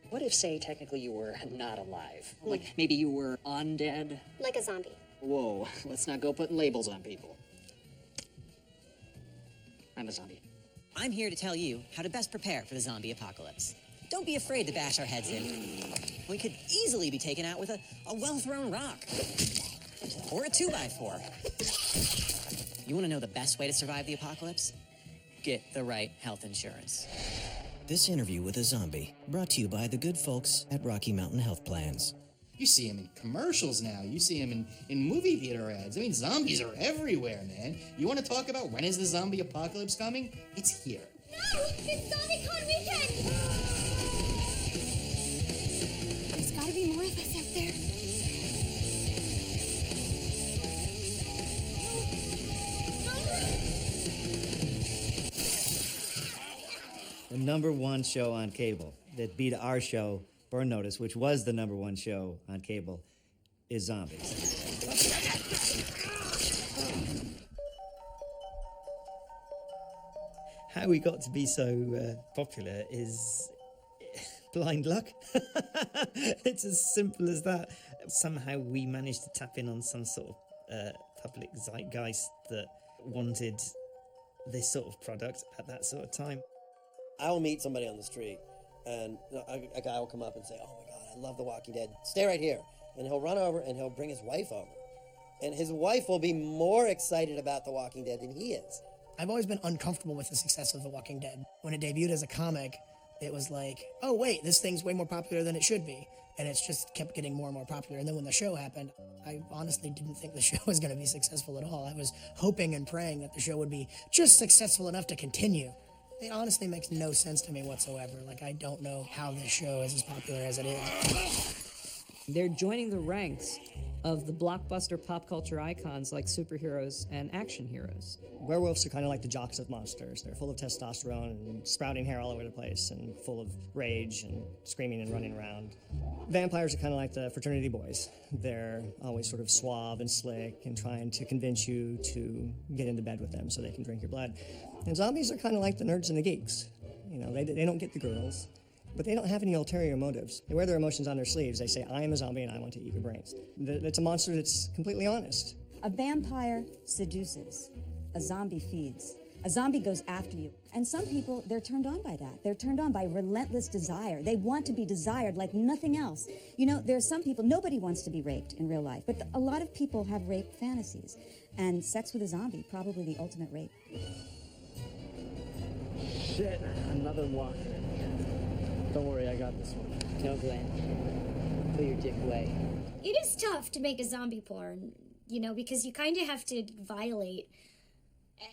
S23: What if, say, technically you were not alive? Like, maybe you were undead?
S22: Like a zombie.
S23: Whoa, let's not go putting labels on people. I'm a zombie.
S25: I'm here to tell you how to best prepare for the zombie apocalypse. Don't be afraid to bash our heads in. We could easily be taken out with a well-thrown rock. Or a 2x4. You want to know the best way to survive the apocalypse? Get the right health insurance.
S27: This interview with a zombie, brought to you by the good folks at Rocky Mountain Health Plans.
S14: You see him in commercials now. You see him in movie theater ads. I mean, zombies are everywhere, man. You want to talk about when is the zombie apocalypse coming? It's here.
S22: No! It's ZombieCon weekend! There's gotta be more of us out there.
S2: The #1 show on cable that beat our show, Burn Notice, which was the #1 show on cable, is Zombies.
S28: How we got to be so popular is blind luck. It's as simple as that. Somehow we managed to tap in on some sort of public zeitgeist that wanted this sort of product at that sort of time.
S26: I will meet somebody on the street, and a guy will come up and say, "Oh my God, I love The Walking Dead. Stay right here." And he'll run over and he'll bring his wife over. And his wife will be more excited about The Walking Dead than he is.
S10: I've always been uncomfortable with the success of The Walking Dead. When it debuted as a comic, it was like, oh wait, this thing's way more popular than it should be. And it's just kept getting more and more popular. And then when the show happened, I honestly didn't think the show was going to be successful at all. I was hoping and praying that the show would be just successful enough to continue. It honestly makes no sense to me whatsoever. Like, I don't know how this show is as popular as it is.
S3: They're joining the ranks of the blockbuster pop culture icons like superheroes and action heroes.
S24: Werewolves are kind of like the jocks of monsters. They're full of testosterone and sprouting hair all over the place and full of rage and screaming and running around. Vampires are kind of like the fraternity boys. They're always sort of suave and slick and trying to convince you to get into bed with them so they can drink your blood. And zombies are kind of like the nerds and the geeks. You know, they don't get the girls, but they don't have any ulterior motives. They wear their emotions on their sleeves. They say, I am a zombie and I want to eat your brains. It's a monster that's completely honest.
S1: A vampire seduces. A zombie feeds. A zombie goes after you. And some people, they're turned on by that. They're turned on by relentless desire. They want to be desired like nothing else. You know, there are some people, nobody wants to be raped in real life, but a lot of people have rape fantasies. And sex with a zombie, probably the ultimate rape.
S24: Shit, another walker. Don't worry, I got this one.
S25: No, Glenn. Put your dick away.
S20: It is tough to make a zombie porn, you know, because you kind of have to violate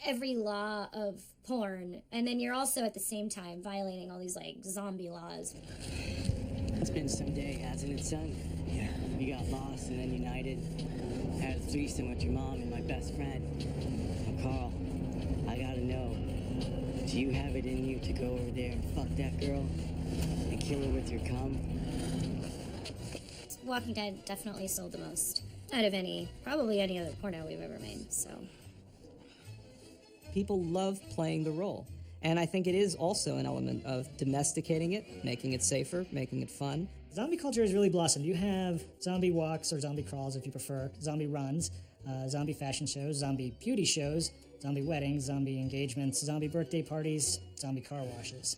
S20: every law of porn, and then you're also at the same time violating all these, like, zombie laws.
S25: It's been some day, hasn't it, son? Yeah. We got lost and then united. Had a threesome with your mom and my best friend. Now, Carl, I gotta know, do you have it in you to go over there and fuck that girl and kill her with your cum?
S20: Walking Dead definitely sold the most out of probably any other porno we've ever made, so.
S3: People love playing the role. And I think it is also an element of domesticating it, making it safer, making it fun.
S21: Zombie culture has really blossomed. You have zombie walks or zombie crawls, if you prefer, zombie runs, zombie fashion shows, zombie beauty shows, zombie weddings, zombie engagements, zombie birthday parties, zombie car washes.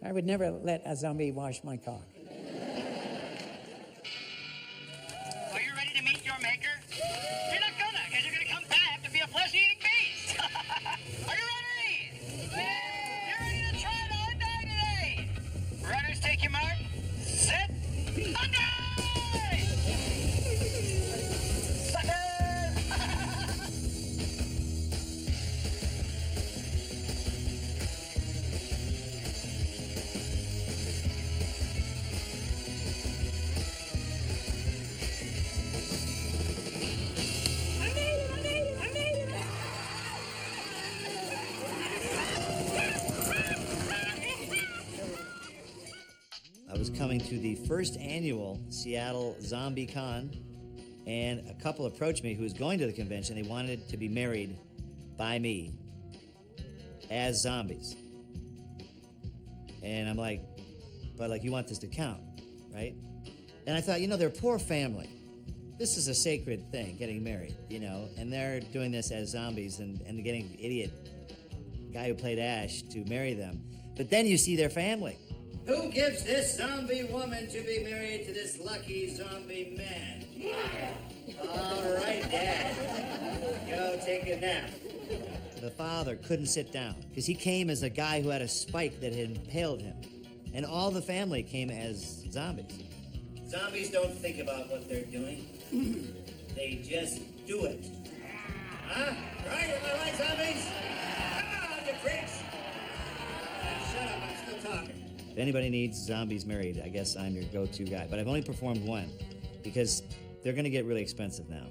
S17: I would never let a zombie wash my car.
S6: Are you ready to meet your maker? You're not gonna, because you're gonna come back to be a flesh-eating beast. Are you ready? You're ready to try it or die today. Runners, take your mark. Set. And die! Sucker!
S2: I was coming to the first annual Seattle Zombie Con, and a couple approached me who was going to the convention. They wanted to be married by me as zombies. And I'm like, but like, you want this to count, right? And I thought, you know, they're a poor family. This is a sacred thing, getting married, you know, and they're doing this as zombies and getting the idiot guy who played Ash to marry them. But then you see their family. Who gives this zombie woman to be married to this lucky zombie man? All right, Dad. Go take a nap. The father couldn't sit down because he came as a guy who had a spike that had impaled him. And all the family came as zombies. Zombies don't think about what they're doing. They just do it. Huh? Right? Am I right, zombies? Come on, you freaks! Shut up, I'm still talking. If anybody needs zombies married, I guess I'm your go-to guy. But I've only performed one because they're going to get really expensive now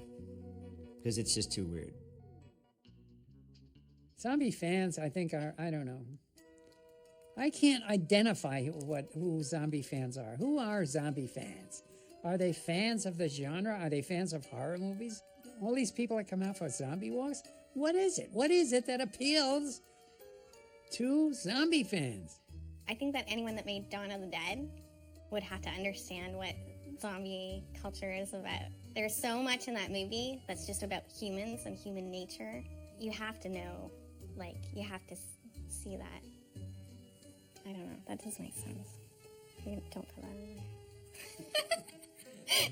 S2: because it's just too weird.
S17: Zombie fans, I think, are, I don't know. I can't identify who zombie fans are. Who are zombie fans? Are they fans of the genre? Are they fans of horror movies? All these people that come out for zombie walks? What is it? What is it that appeals to zombie fans?
S11: I think that anyone that made Dawn of the Dead would have to understand what zombie culture is about. There's so much in that movie that's just about humans and human nature. You have to know, like, you have to see that. I don't know, that does make sense. Don't put that in there.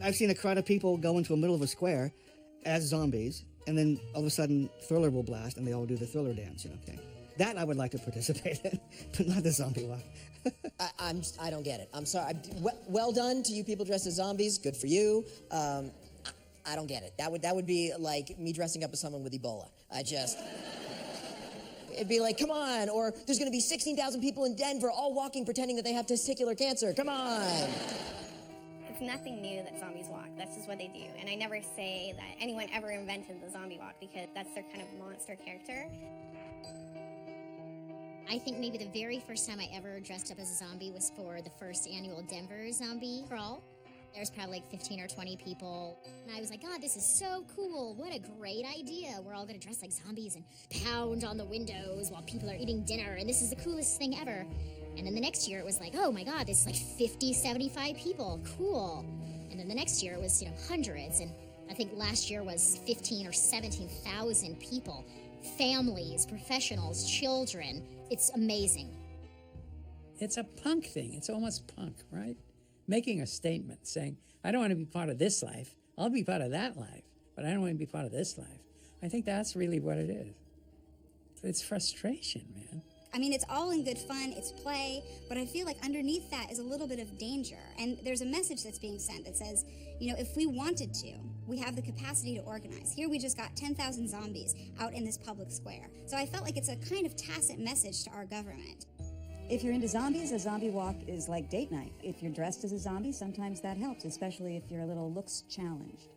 S12: I've seen a crowd of people go into the middle of a square as zombies, and then all of a sudden Thriller will blast and they all do the Thriller dance, you know, okay? That I would like to participate in, but not the zombie walk.
S27: I don't get it. I'm sorry. Well done to you people dressed as zombies. Good for you. I don't get it. That would be like me dressing up as someone with Ebola. It'd be like, come on, or there's going to be 16,000 people in Denver all walking pretending that they have testicular cancer. Come on.
S11: It's nothing new that zombies walk. That's just what they do. And I never say that anyone ever invented the zombie walk because that's their kind of monster character.
S4: I think maybe the very first time I ever dressed up as a zombie was for the first annual Denver Zombie Crawl. There was probably like 15 or 20 people. And I was like, God, this is so cool. What a great idea. We're all going to dress like zombies and pound on the windows while people are eating dinner. And this is the coolest thing ever. And then the next year it was like, oh my God, this is like 50, 75 people. Cool. And then the next year it was, hundreds. And I think last year was 15 or 17,000 people. Families, professionals, children. It's amazing.
S17: It's a punk thing. It's almost punk, right? Making a statement saying, I don't want to be part of this life. I'll be part of that life, but I don't want to be part of this life. I think that's really what it is. It's frustration, man.
S5: I mean, it's all in good fun, it's play, but I feel like underneath that is a little bit of danger. And there's a message that's being sent that says, if we wanted to, we have the capacity to organize. Here we just got 10,000 zombies out in this public square. So I felt like it's a kind of tacit message to our government.
S1: If you're into zombies, a zombie walk is like date night. If you're dressed as a zombie, sometimes that helps, especially if you're a little looks challenged.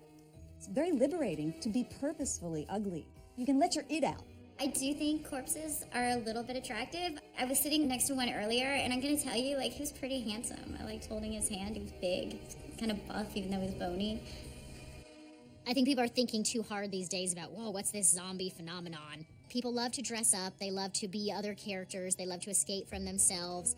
S1: It's very liberating to be purposefully ugly. You can let your id out.
S20: I do think corpses are a little bit attractive. I was sitting next to one earlier, and I'm going to tell you, he was pretty handsome. I liked holding his hand. He was big, kind of buff, even though he was bony.
S4: I think people are thinking too hard these days about, whoa, what's this zombie phenomenon? People love to dress up. They love to be other characters. They love to escape from themselves.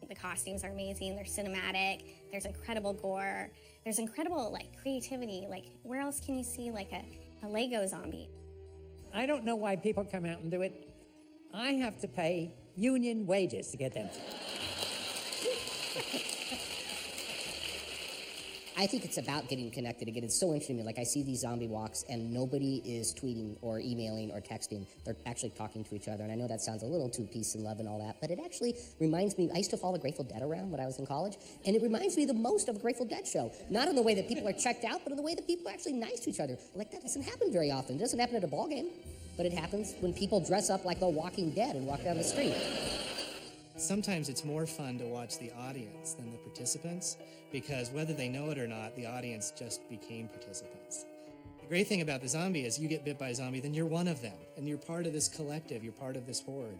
S11: The costumes are amazing. They're cinematic. There's incredible gore. There's incredible, creativity. Where else can you see, a Lego zombie?
S17: I don't know why people come out and do it. I have to pay union wages to get them.
S7: I think it's about getting connected again. It's so interesting to me. I see these zombie walks and nobody is tweeting or emailing or texting. They're actually talking to each other. And I know that sounds a little too peace and love and all that, but it actually reminds me, I used to follow Grateful Dead around when I was in college, and it reminds me the most of a Grateful Dead show. Not in the way that people are checked out, but in the way that people are actually nice to each other. That doesn't happen very often. It doesn't happen at a ball game, but it happens when people dress up like The Walking Dead and walk down the street.
S14: Sometimes it's more fun to watch the audience than the participants, because whether they know it or not, the audience just became participants. The great thing about the zombie is you get bit by a zombie, then you're one of them, and you're part of this collective, you're part of this horde.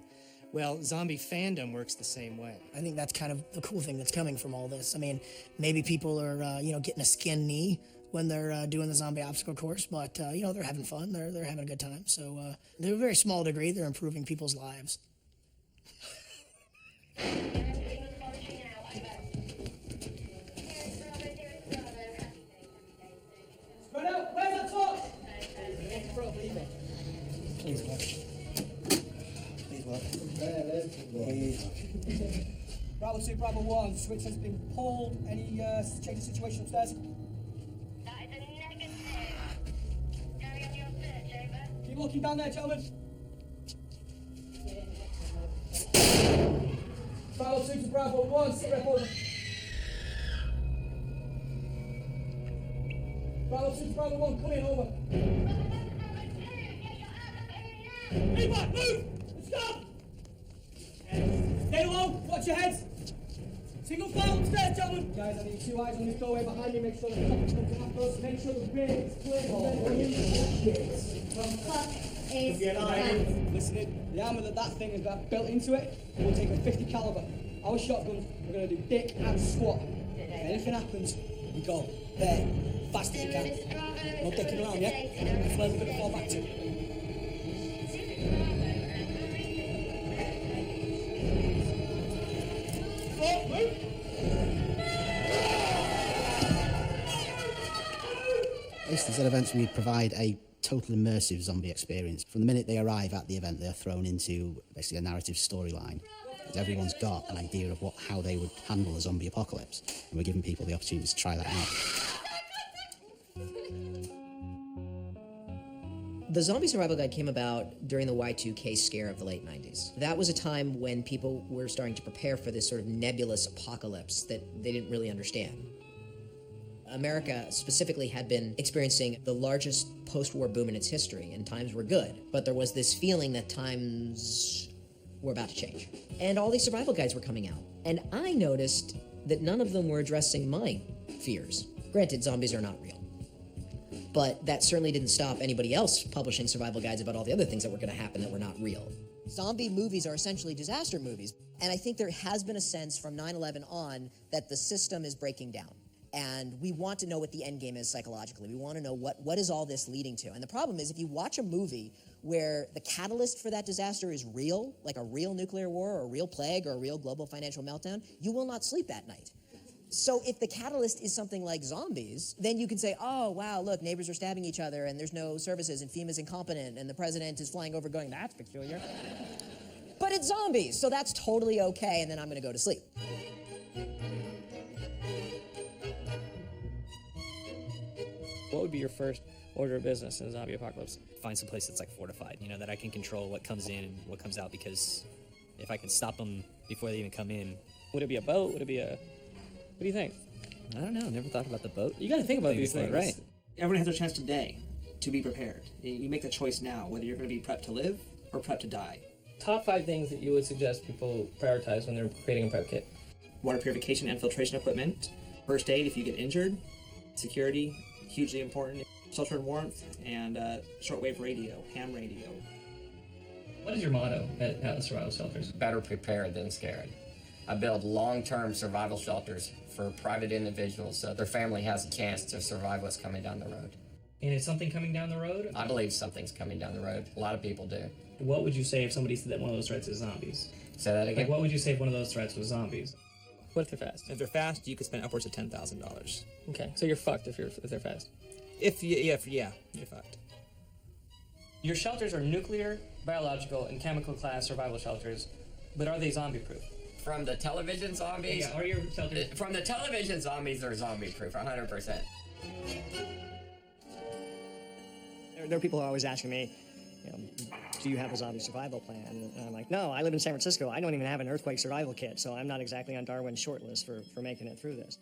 S14: Well, zombie fandom works the same way.
S10: I think that's kind of the cool thing that's coming from all this. I mean, maybe people are, getting a skin knee when they're doing the zombie obstacle course, but, they're having fun, they're having a good time. So, to a very small degree, they're improving people's lives.
S9: Where's the torch?
S10: Please work. Please work.
S9: Bravo 2, Bravo 1, switch has been pulled. Any change the situation upstairs?
S22: That is a negative. Carry on your search, over.
S9: Keep looking down there, gentlemen. Bravo 2 to Bravo 1, sit rep over. Bravo 2 to Bravo 1, come in, over. Hey, back, move! Let's go! Stay low, watch your heads. Single file upstairs, gentlemen. Guys, I need 2 eyes on this doorway behind you. Make sure the clock comes after us. Make sure the bin is clear. Listen in. The armor that thing has got built into it will take a 50 caliber. Our shotguns, we're going to do dick and squat. If anything happens, we go there, fast as you can. No dicking around, yeah? That's where we're going to fall back to.
S13: These events, we provide a total immersive zombie experience. From the minute they arrive at the event, they're thrown into basically a narrative storyline. Everyone's got an idea of how they would handle a zombie apocalypse, and we're giving people the opportunity to try that out.
S15: The Zombie Survival Guide came about during the Y2K scare of the late 90s. That was a time when people were starting to prepare for this sort of nebulous apocalypse that they didn't really understand. America specifically had been experiencing the largest post-war boom in its history, and times were good. But there was this feeling that times were about to change. And all these survival guides were coming out. And I noticed that none of them were addressing mine. fears. Granted, zombies are not real. But that certainly didn't stop anybody else publishing survival guides about all the other things that were going to happen that were not real. Zombie movies are essentially disaster movies. And I think there has been a sense from 9/11 on that the system is breaking down. And we want to know what the end game is psychologically. We want to know what is all this leading to. And the problem is, if you watch a movie where the catalyst for that disaster is real, like a real nuclear war or a real plague or a real global financial meltdown, you will not sleep that night. So if the catalyst is something like zombies, then you can say, oh, wow, look, neighbors are stabbing each other and there's no services and FEMA's incompetent and the president is flying over going, that's peculiar. But it's zombies, so that's totally okay, and then I'm going to go to sleep.
S8: What would be your first order of business in a zombie apocalypse? Find some place that's like fortified, you know, that I can control what comes in and what comes out, because if I can stop them before they even come in. Would it be a boat? Would it be a... What do you think? I don't know. Never thought about the boat. You got to think about these things. Right.
S16: Everyone has a chance today to be prepared. You make the choice now, whether you're going to be prepped to live or prepped to die.
S8: Top 5 things that you would suggest people prioritize when they're creating a prep kit.
S16: Water purification and filtration equipment, first aid if you get injured, security, hugely important, shelter and warmth, and shortwave radio, ham radio.
S8: What is your motto at the survival shelters?
S18: Better prepared than scared. I build long-term survival shelters for private individuals so their family has a chance to survive what's coming down the road.
S8: And is something coming down the road?
S18: I believe something's coming down the road. A lot of people do.
S8: What would you say if somebody said that one of those threats is zombies?
S18: Say that again?
S8: Like, what would you say if one of those threats was zombies? What if they're fast?
S16: If they're fast, you could spend upwards of $10,000.
S8: Okay, so you're fucked if they're fast.
S16: You're fucked.
S8: Your shelters are nuclear, biological, and chemical class survival shelters, but are they zombie-proof?
S18: From the television zombies?
S8: Yeah, are your shelters...
S18: From the television zombies, they're zombie-proof, 100%.
S19: There are people who are always asking me, you know, do you have a zombie survival plan? And I'm like, no, I live in San Francisco. I don't even have an earthquake survival kit, so I'm not exactly on Darwin's short list for making it through this.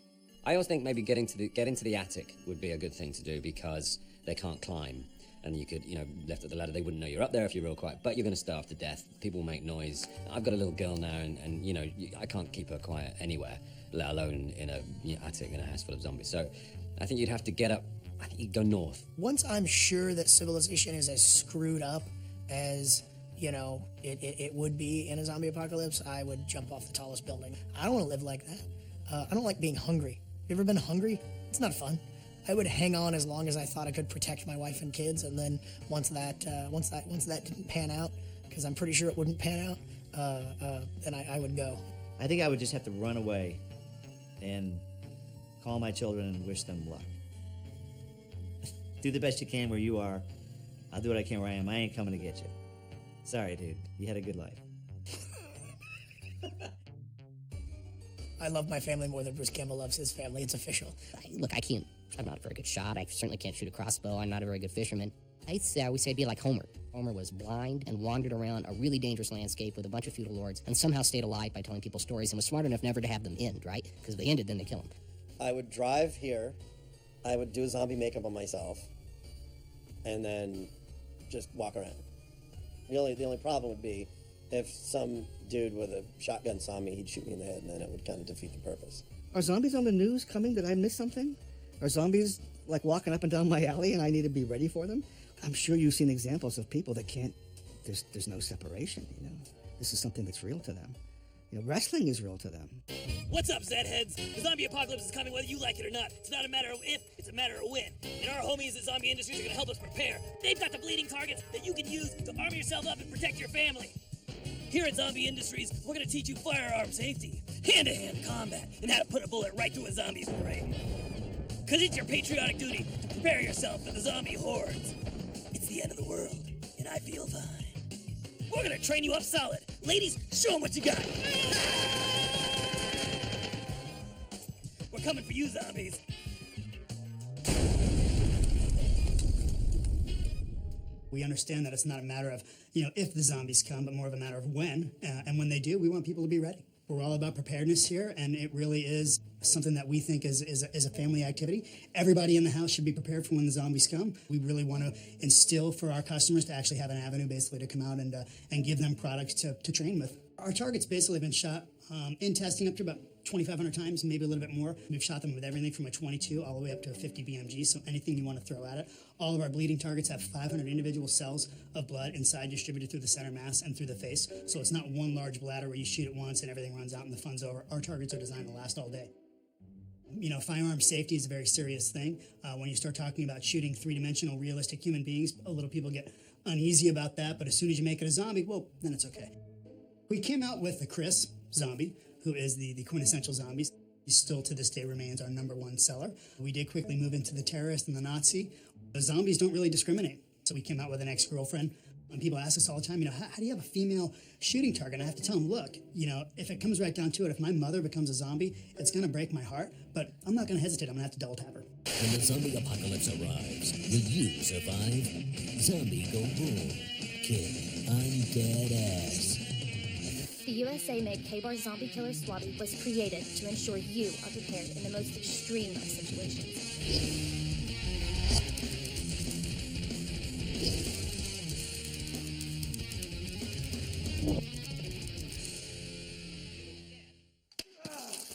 S23: I always think maybe getting to the attic would be a good thing to do, because they can't climb. And you could, you know, left at the ladder, they wouldn't know you're up there if you're real quiet, but you're going to starve to death. People will make noise. I've got a little girl now, and you know, I can't keep her quiet anywhere, let alone in a attic in a house full of zombies. So I think you'd have to get up, I think you'd go north.
S10: Once I'm sure that civilization is as screwed up as, you know, it would be in a zombie apocalypse, I would jump off the tallest building. I don't want to live like that. I don't like being hungry. You ever been hungry? It's not fun. I would hang on as long as I thought I could protect my wife and kids, and then once that didn't pan out, because I'm pretty sure it wouldn't pan out, then I would go.
S2: I think I would just have to run away and call my children and wish them luck. Do the best you can where you are. I'll do what I can where I am. I ain't coming to get you. Sorry, dude. You had a good life.
S10: I love my family more than Bruce Campbell loves his family. It's official.
S7: Look, I'm not a very good shot. I certainly can't shoot a crossbow. I'm not a very good fisherman. I would say I'd be like Homer. Homer was blind and wandered around a really dangerous landscape with a bunch of feudal lords and somehow stayed alive by telling people stories and was smart enough never to have them end, right? Because if they ended, then they kill him.
S24: I would drive here. I would do zombie makeup on myself. And then just walk around. The only problem would be if some dude with a shotgun saw me, he'd shoot me in the head, and then it would kind of defeat the purpose.
S12: Are zombies on the news coming? Did I miss something? Are zombies like walking up and down my alley and I need to be ready for them? I'm sure you've seen examples of people that can't, there's no separation, you know. This is something that's real to them. You know, wrestling is real to them.
S26: What's up, Zedheads? The zombie apocalypse is coming whether you like it or not. It's not a matter of if, it's a matter of when. And our homies at Zombie Industries are gonna help us prepare. They've got the bleeding targets that you can use to arm yourself up and protect your family. Here at Zombie Industries, we're gonna teach you firearm safety, hand-to-hand combat, and how to put a bullet right through a zombie's brain. Cause it's your patriotic duty to prepare yourself for the zombie hordes. It's the end of the world, and I feel fine. We're gonna train you up solid. Ladies, show them what you got. We're coming for you, zombies.
S28: We understand that it's not a matter of, you know, if the zombies come, but more of a matter of when. And when they do, we want people to be ready. We're all about preparedness here, and it really is something that we think is a family activity. Everybody in the house should be prepared for when the zombies come. We really want to instill for our customers to actually have an avenue basically to come out and give them products to train with. Our target's basically been shot in testing up to about 2,500 times, maybe a little bit more. We've shot them with everything from a 22 all the way up to a 50 BMG, so anything you want to throw at it. All of our bleeding targets have 500 individual cells of blood inside, distributed through the center mass and through the face. So it's not one large bladder where you shoot it once and everything runs out and the fun's over. Our targets are designed to last all day. You know, firearm safety is a very serious thing. When you start talking about shooting three-dimensional realistic human beings, a little people get uneasy about that, but as soon as you make it a zombie, well, then it's okay. We came out with the Chris zombie, who is the quintessential zombies. He still to this day remains our #1 seller. We did quickly move into the terrorist and the Nazi. The zombies don't really discriminate. So we came out with an ex-girlfriend. And people ask us all the time, you know, how do you have a female shooting target? And I have to tell them, look, you know, if it comes right down to it, if my mother becomes a zombie, it's going to break my heart, but I'm not going to hesitate. I'm going to have to double tap her.
S1: When the zombie apocalypse arrives, will you survive? Zombie go boom. Kid, I'm dead ass.
S3: The USA-made K-Bar Zombie Killer Swabby was created to ensure you are prepared in the most extreme of situations.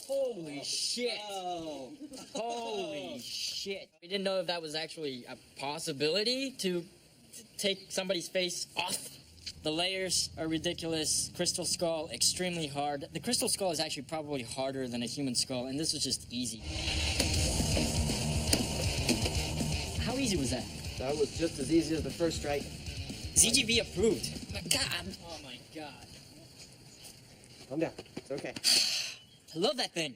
S5: Holy shit! Oh. Holy shit! We didn't know if that was actually a possibility to take somebody's face off. The layers are ridiculous. Crystal skull, extremely hard. The crystal skull is actually probably harder than a human skull, and this was just easy. How easy was that?
S6: That was just as easy as the first strike.
S5: ZGB approved. My God! Oh my God.
S6: Calm down. It's okay.
S5: I love that thing.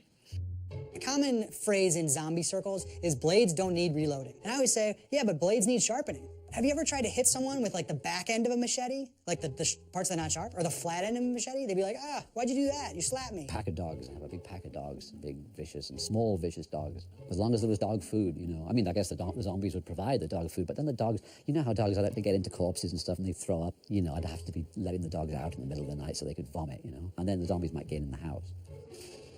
S20: A common phrase in zombie circles is blades don't need reloading. And I always say, yeah, but blades need sharpening. Have you ever tried to hit someone with like the back end of a machete? Like the parts that are not sharp? Or the flat end of a machete? They'd be like, why'd you do that? You slapped me.
S21: Pack of dogs. I have a big pack of dogs. Big, vicious, and small, vicious dogs. As long as there was dog food, you know. I mean, I guess the zombies would provide the dog food, but then the dogs, you know how dogs are, like, they get into corpses and stuff and they throw up. You know, I'd have to be letting the dogs out in the middle of the night so they could vomit, you know. And then the zombies might get in the house.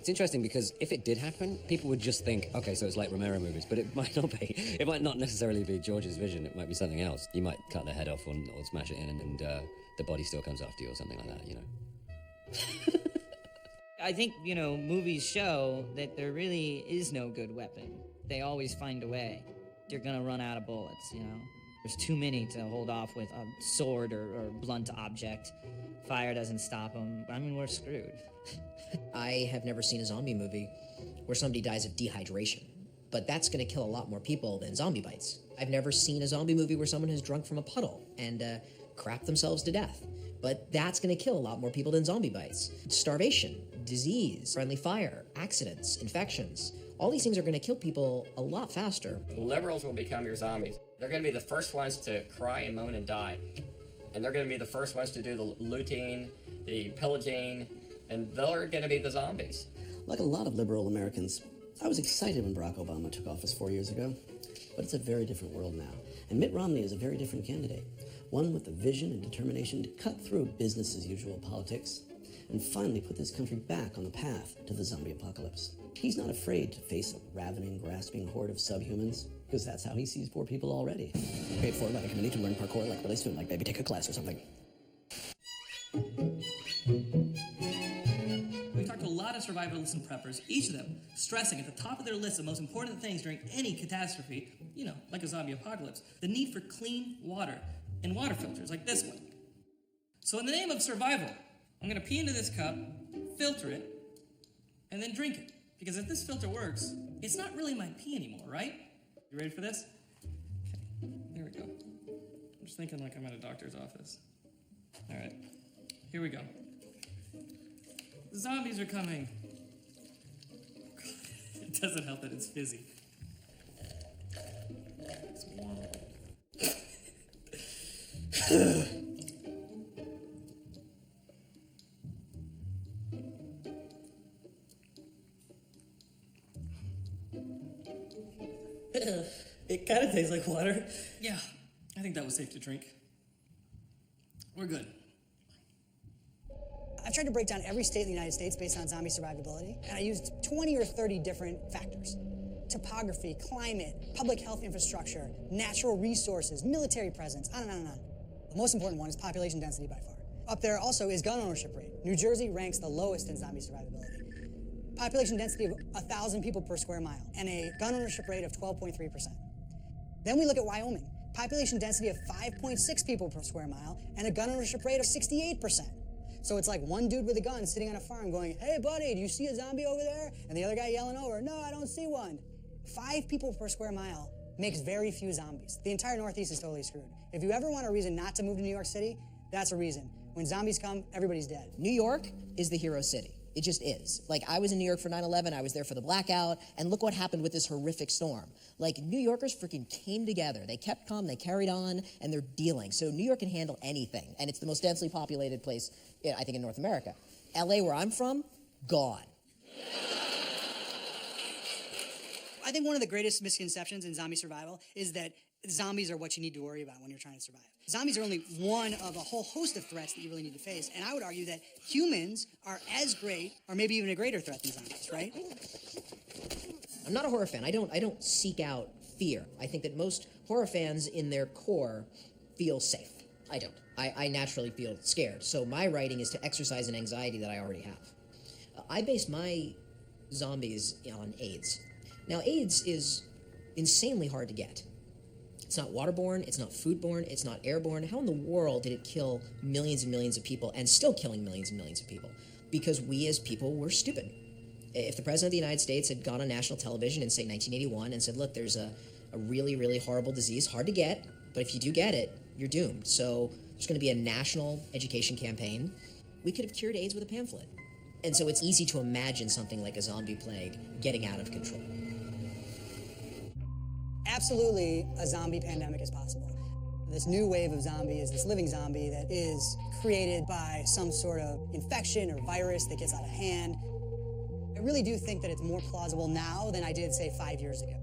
S23: It's interesting because if it did happen, people would just think, okay, so it's like Romero movies, but it might not be. It might not necessarily be George's vision. It might be something else. You might cut their head off or smash it in and the body still comes after you or something like that, you know.
S25: I think, you know, movies show that there really is no good weapon. They always find a way. You're gonna run out of bullets, you know? There's too many to hold off with a sword or blunt object. Fire doesn't stop them. I mean, we're screwed.
S15: I have never seen a zombie movie where somebody dies of dehydration, but that's going to kill a lot more people than zombie bites. I've never seen a zombie movie where someone has drunk from a puddle and crapped themselves to death, but that's going to kill a lot more people than zombie bites. Starvation, disease, friendly fire, accidents, infections. All these things are going to kill people a lot faster.
S18: Liberals will become your zombies. They're going to be the first ones to cry and moan and die. And they're going to be the first ones to do the looting, the pillaging, and they're going to be the zombies.
S24: Like a lot of liberal Americans, I was excited when Barack Obama took office 4 years ago. But it's a very different world now. And Mitt Romney is a very different candidate. One with the vision and determination to cut through business as usual politics and finally put this country back on the path to the zombie apocalypse. He's not afraid to face a ravening, grasping horde of subhumans, because that's how he sees poor people already. Paid for by a committee to learn parkour like really soon, like maybe take a class or something.
S27: We talked to a lot of survivalists and preppers, each of them stressing at the top of their list the most important things during any catastrophe, you know, like a zombie apocalypse, the need for clean water and water filters like this one. So in the name of survival, I'm going to pee into this cup, filter it, and then drink it. Because if this filter works, it's not really my pee anymore, right? You ready for this? Okay, there we go. I'm just thinking like I'm at a doctor's office. All right, here we go. The zombies are coming. It doesn't help that it's fizzy. It's warm. It kind of tastes like water. Yeah, I think that was safe to drink. We're good.
S20: I've tried to break down every state in the United States based on zombie survivability, and I used 20 or 30 different factors. Topography, climate, public health infrastructure, natural resources, military presence, on and on and on. The most important one is population density by far. Up there also is gun ownership rate. New Jersey ranks the lowest in zombie survivability. population density of 1,000 people per square mile, and a gun ownership rate of 12.3%. Then we look at Wyoming, population density of 5.6 people per square mile, and a gun ownership rate of 68%. So it's like one dude with a gun sitting on a farm going, "Hey buddy, do you see a zombie over there?" And the other guy yelling over, "No, I don't see one." 5 people per square mile makes very few zombies. The entire Northeast is totally screwed. If you ever want a reason not to move to New York City, that's a reason. When zombies come, everybody's dead.
S15: New York is the hero city. It just is. Like, I was in New York for 9/11, I was there for the blackout, and look what happened with this horrific storm. Like, New Yorkers freaking came together. They kept calm, they carried on, and they're dealing. So New York can handle anything, and it's the most densely populated place, I think, in North America. LA, where I'm from, gone.
S20: I think one of the greatest misconceptions in zombie survival is that zombies are what you need to worry about when you're trying to survive. Zombies are only one of a whole host of threats that you really need to face, and I would argue that humans are as great, or maybe even a greater threat than zombies, right?
S15: I'm not a horror fan. I don't seek out fear. I think that most horror fans in their core feel safe. I don't. I naturally feel scared. So my writing is to exercise an anxiety that I already have. I base my zombies on AIDS. Now, AIDS is insanely hard to get. It's not waterborne, it's not foodborne, it's not airborne. How in the world did it kill millions and millions of people and still killing millions and millions of people? Because we as people were stupid. If the President of the United States had gone on national television in, say, 1981 and said, look, there's a really, really horrible disease, hard to get, but if you do get it, you're doomed. So there's going to be a national education campaign. We could have cured AIDS with a pamphlet. And so it's easy to imagine something like a zombie plague getting out of control.
S20: Absolutely, a zombie pandemic is possible. This new wave of zombie is this living zombie that is created by some sort of infection or virus that gets out of hand. I really do think that it's more plausible now than I did, say, 5 years ago.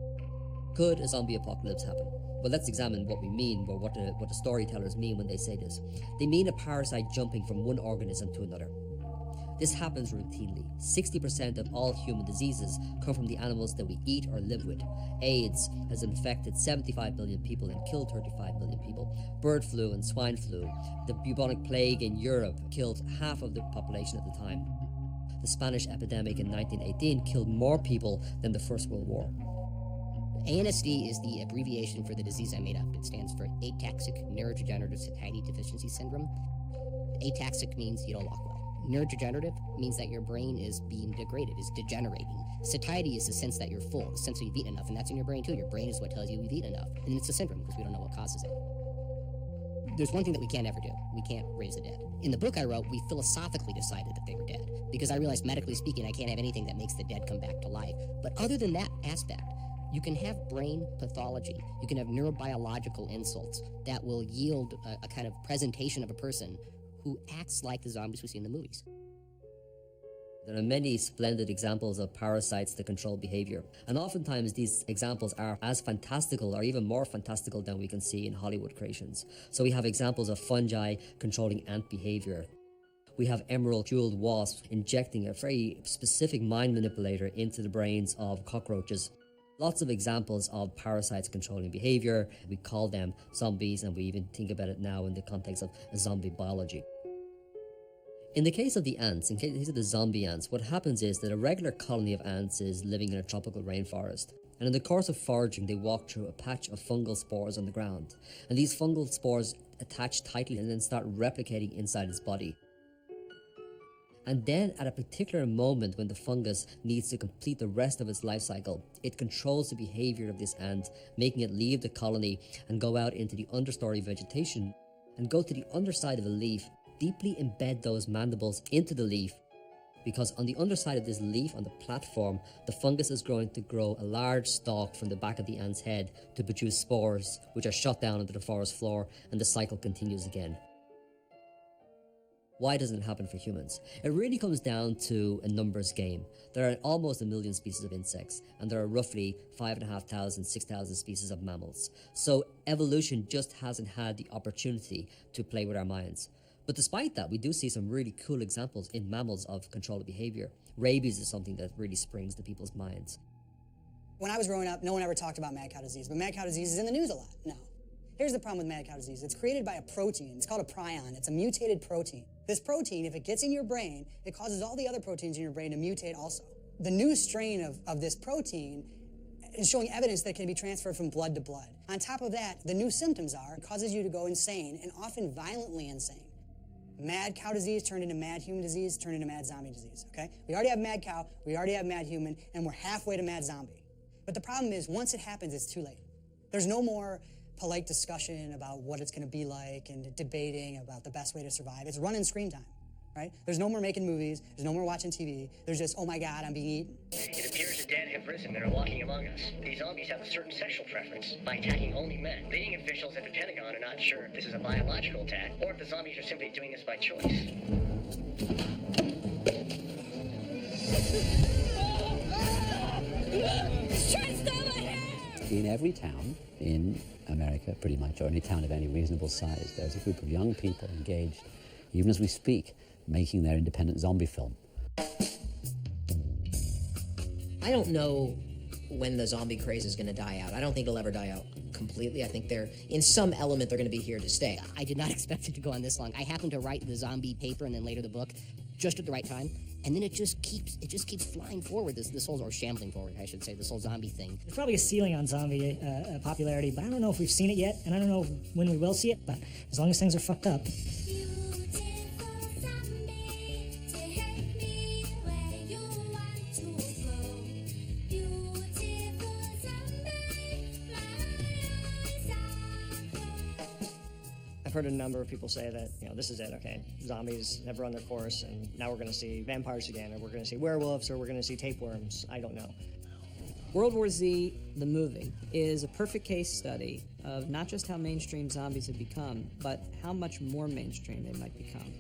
S21: Could a zombie apocalypse happen? Well, let's examine what we mean, or what the storytellers mean when they say this. They mean a parasite jumping from one organism to another. This happens routinely. 60% of all human diseases come from the animals that we eat or live with. AIDS has infected 75 million people and killed 35 million people. Bird flu and swine flu. The bubonic plague in Europe killed half of the population at the time. The Spanish epidemic in 1918 killed more people than the First World War.
S7: ANSD is the abbreviation for the disease I made up. It stands for Ataxic Neurodegenerative Satiety Deficiency Syndrome. Ataxic means you don't walk well. Neurodegenerative means that your brain is being degraded, is degenerating. Satiety is the sense that you're full, the sense that you've eaten enough, and that's in your brain too. Your brain is what tells you you've eaten enough. And it's a syndrome because we don't know what causes it. There's one thing that we can't ever do. We can't raise the dead. In the book I wrote, we philosophically decided that they were dead because I realized, medically speaking, I can't have anything that makes the dead come back to life. But other than that aspect, you can have brain pathology. You can have neurobiological insults that will yield a kind of presentation of a person who acts like the zombies we see in the movies.
S21: There are many splendid examples of parasites that control behavior, and oftentimes these examples are as fantastical or even more fantastical than we can see in Hollywood creations. So we have examples of fungi controlling ant behavior. We have emerald jeweled wasps injecting a very specific mind manipulator into the brains of cockroaches. Lots of examples of parasites controlling behavior. We call them zombies, and we even think about it now in the context of zombie biology. In the case of the ants, in case of the zombie ants, what happens is that a regular colony of ants is living in a tropical rainforest. And in the course of foraging, they walk through a patch of fungal spores on the ground. And these fungal spores attach tightly and then start replicating inside its body. And then at a particular moment when the fungus needs to complete the rest of its life cycle, it controls the behavior of this ant, making it leave the colony and go out into the understory vegetation and go to the underside of the leaf, deeply embed those mandibles into the leaf, because on the underside of this leaf, on the platform, the fungus is going to grow a large stalk from the back of the ant's head to produce spores, which are shot down into the forest floor, and the cycle continues again. Why doesn't it happen for humans? It really comes down to a numbers game. There are almost 1 million species of insects, and there are roughly 5,500, 6,000 species of mammals. So evolution just hasn't had the opportunity to play with our minds. But despite that, we do see some really cool examples in mammals of controlled behavior. Rabies is something that really springs to people's minds.
S20: When I was growing up, no one ever talked about mad cow disease, but mad cow disease is in the news a lot now. Here's the problem with mad cow disease. It's created by a protein. It's called a prion. It's a mutated protein. This protein, if it gets in your brain, it causes all the other proteins in your brain to mutate also. The new strain of this protein is showing evidence that can be transferred from blood to blood. On top of that, the new symptoms are, it causes you to go insane, and often violently insane. Mad cow disease turned into mad human disease, turned into mad zombie disease, okay? We already have mad cow, we already have mad human, and we're halfway to mad zombie. But the problem is, once it happens, it's too late. There's no more polite discussion about what it's gonna be like and debating about the best way to survive. It's run and scream time, right? There's no more making movies, there's no more watching TV, there's just, oh my God, I'm being eaten.
S4: It appears the dead have risen and are walking among us. These zombies have a certain sexual preference by attacking only men. Leading officials at the Pentagon are not sure if this is a biological attack or if the zombies are simply doing this by choice.
S21: In every town in America, pretty much, or any town of any reasonable size, there's a group of young people engaged, even as we speak, making their independent zombie film.
S15: I don't know when the zombie craze is going to die out. I don't think it'll ever die out completely. I think in some element, they're going to be here to stay.
S7: I did not expect it to go on this long. I happened to write the zombie paper and then later the book just at the right time, and then it just keeps flying forward. This whole, or shambling forward, I should say, this whole zombie thing.
S9: There's probably a ceiling on zombie popularity, but I don't know if we've seen it yet, and I don't know when we will see it. But as long as things are fucked up. I've heard a number of people say that, this is it, okay, zombies have run their course, and now we're going to see vampires again, or we're going to see werewolves, or we're going to see tapeworms. I don't know.
S11: World War Z, the movie, is a perfect case study of not just how mainstream zombies have become, but how much more mainstream they might become.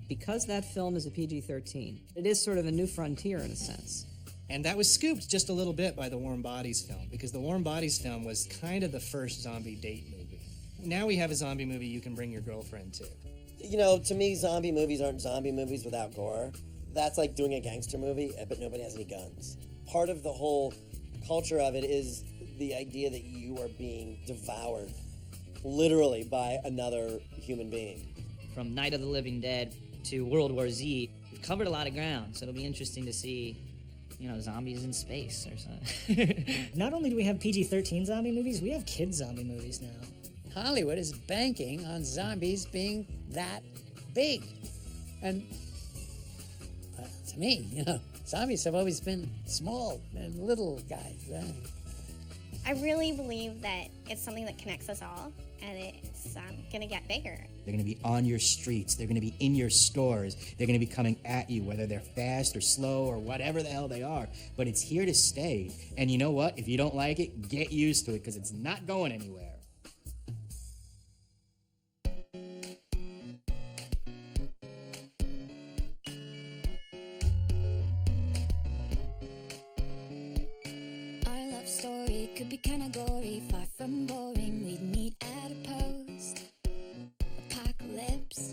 S11: Because that film is a PG-13, it is sort of a new frontier in a sense.
S13: And that was scooped just a little bit by the Warm Bodies film, because the Warm Bodies film was kind of the first zombie date movie. Now we have a zombie movie you can bring your girlfriend to.
S24: To me, zombie movies aren't zombie movies without gore. That's like doing a gangster movie, but nobody has any guns. Part of the whole culture of it is the idea that you are being devoured, literally, by another human being.
S25: From Night of the Living Dead to World War Z, we've covered a lot of ground, so it'll be interesting to see, zombies in space or something.
S9: Not only do we have PG-13 zombie movies, we have kids zombie movies now.
S14: Hollywood is banking on zombies being that big. And to me, zombies have always been small and little guys.
S16: I really believe that it's something that connects us all, and it's going to get bigger.
S17: They're going to be on your streets. They're going to be in your stores. They're going to be coming at you, whether they're fast or slow or whatever the hell they are. But it's here to stay. And you know what? If you don't like it, get used to it, because it's not going anywhere.
S22: Could be kinda gory, far from boring. We'd meet at a post-apocalypse.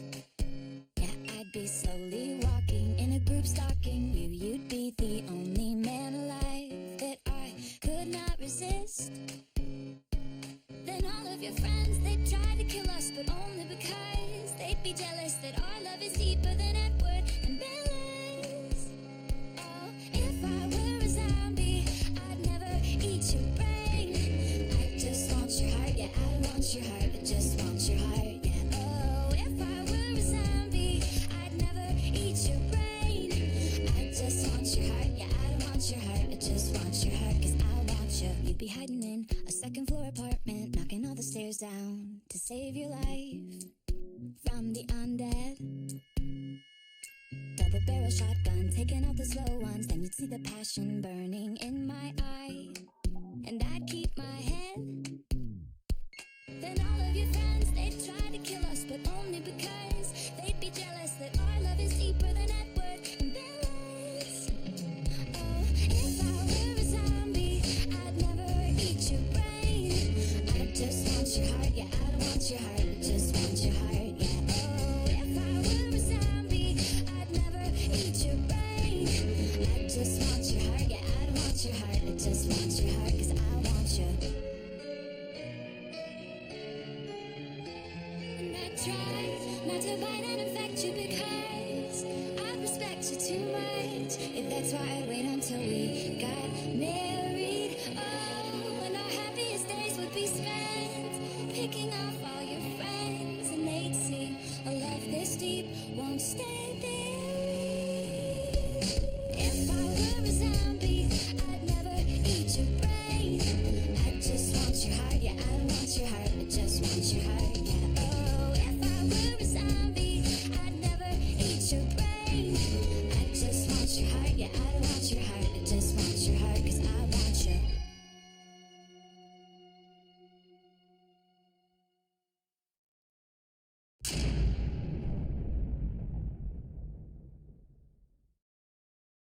S22: Yeah, I'd be slowly walking in a group stalking you. You'd be the only man alive that I could not resist. Then all of your friends, they'd try to kill us, but only because they'd be jealous that our love is deeper than Edward and Bella's. Oh, if I were a zombie, I'd never eat your brain. Your heart, yeah, I want your heart, I just want your heart, yeah. Oh, if I were a zombie, I'd never eat your brain. I just want your heart, yeah, I want your heart, I just want your heart, 'cause I want you. You'd be hiding in a second floor apartment, knocking all the stairs down to save your life from the undead. Double barrel shotgun, taking out the slow ones, then you'd see the passion burning in my eye, and I'd keep my head. Then all of your friends, they'd try to kill us, but only because they'd be jealous that our love is deeper than Edward and Bella's. Oh, if I were a zombie, I'd never eat your brain. I just want your heart, yeah, I want your heart, I just want your heart, yeah. Oh, if I were a zombie, I'd never eat your brain. I just want your heart, yeah, I want your heart, I just want your heart, 'cause I want you. Tried not to bite and infect you because I respect you too much. If that's why I'd wait until we got married. Oh, and our happiest days would be spent picking off all your friends, and they'd see a love this deep won't stay.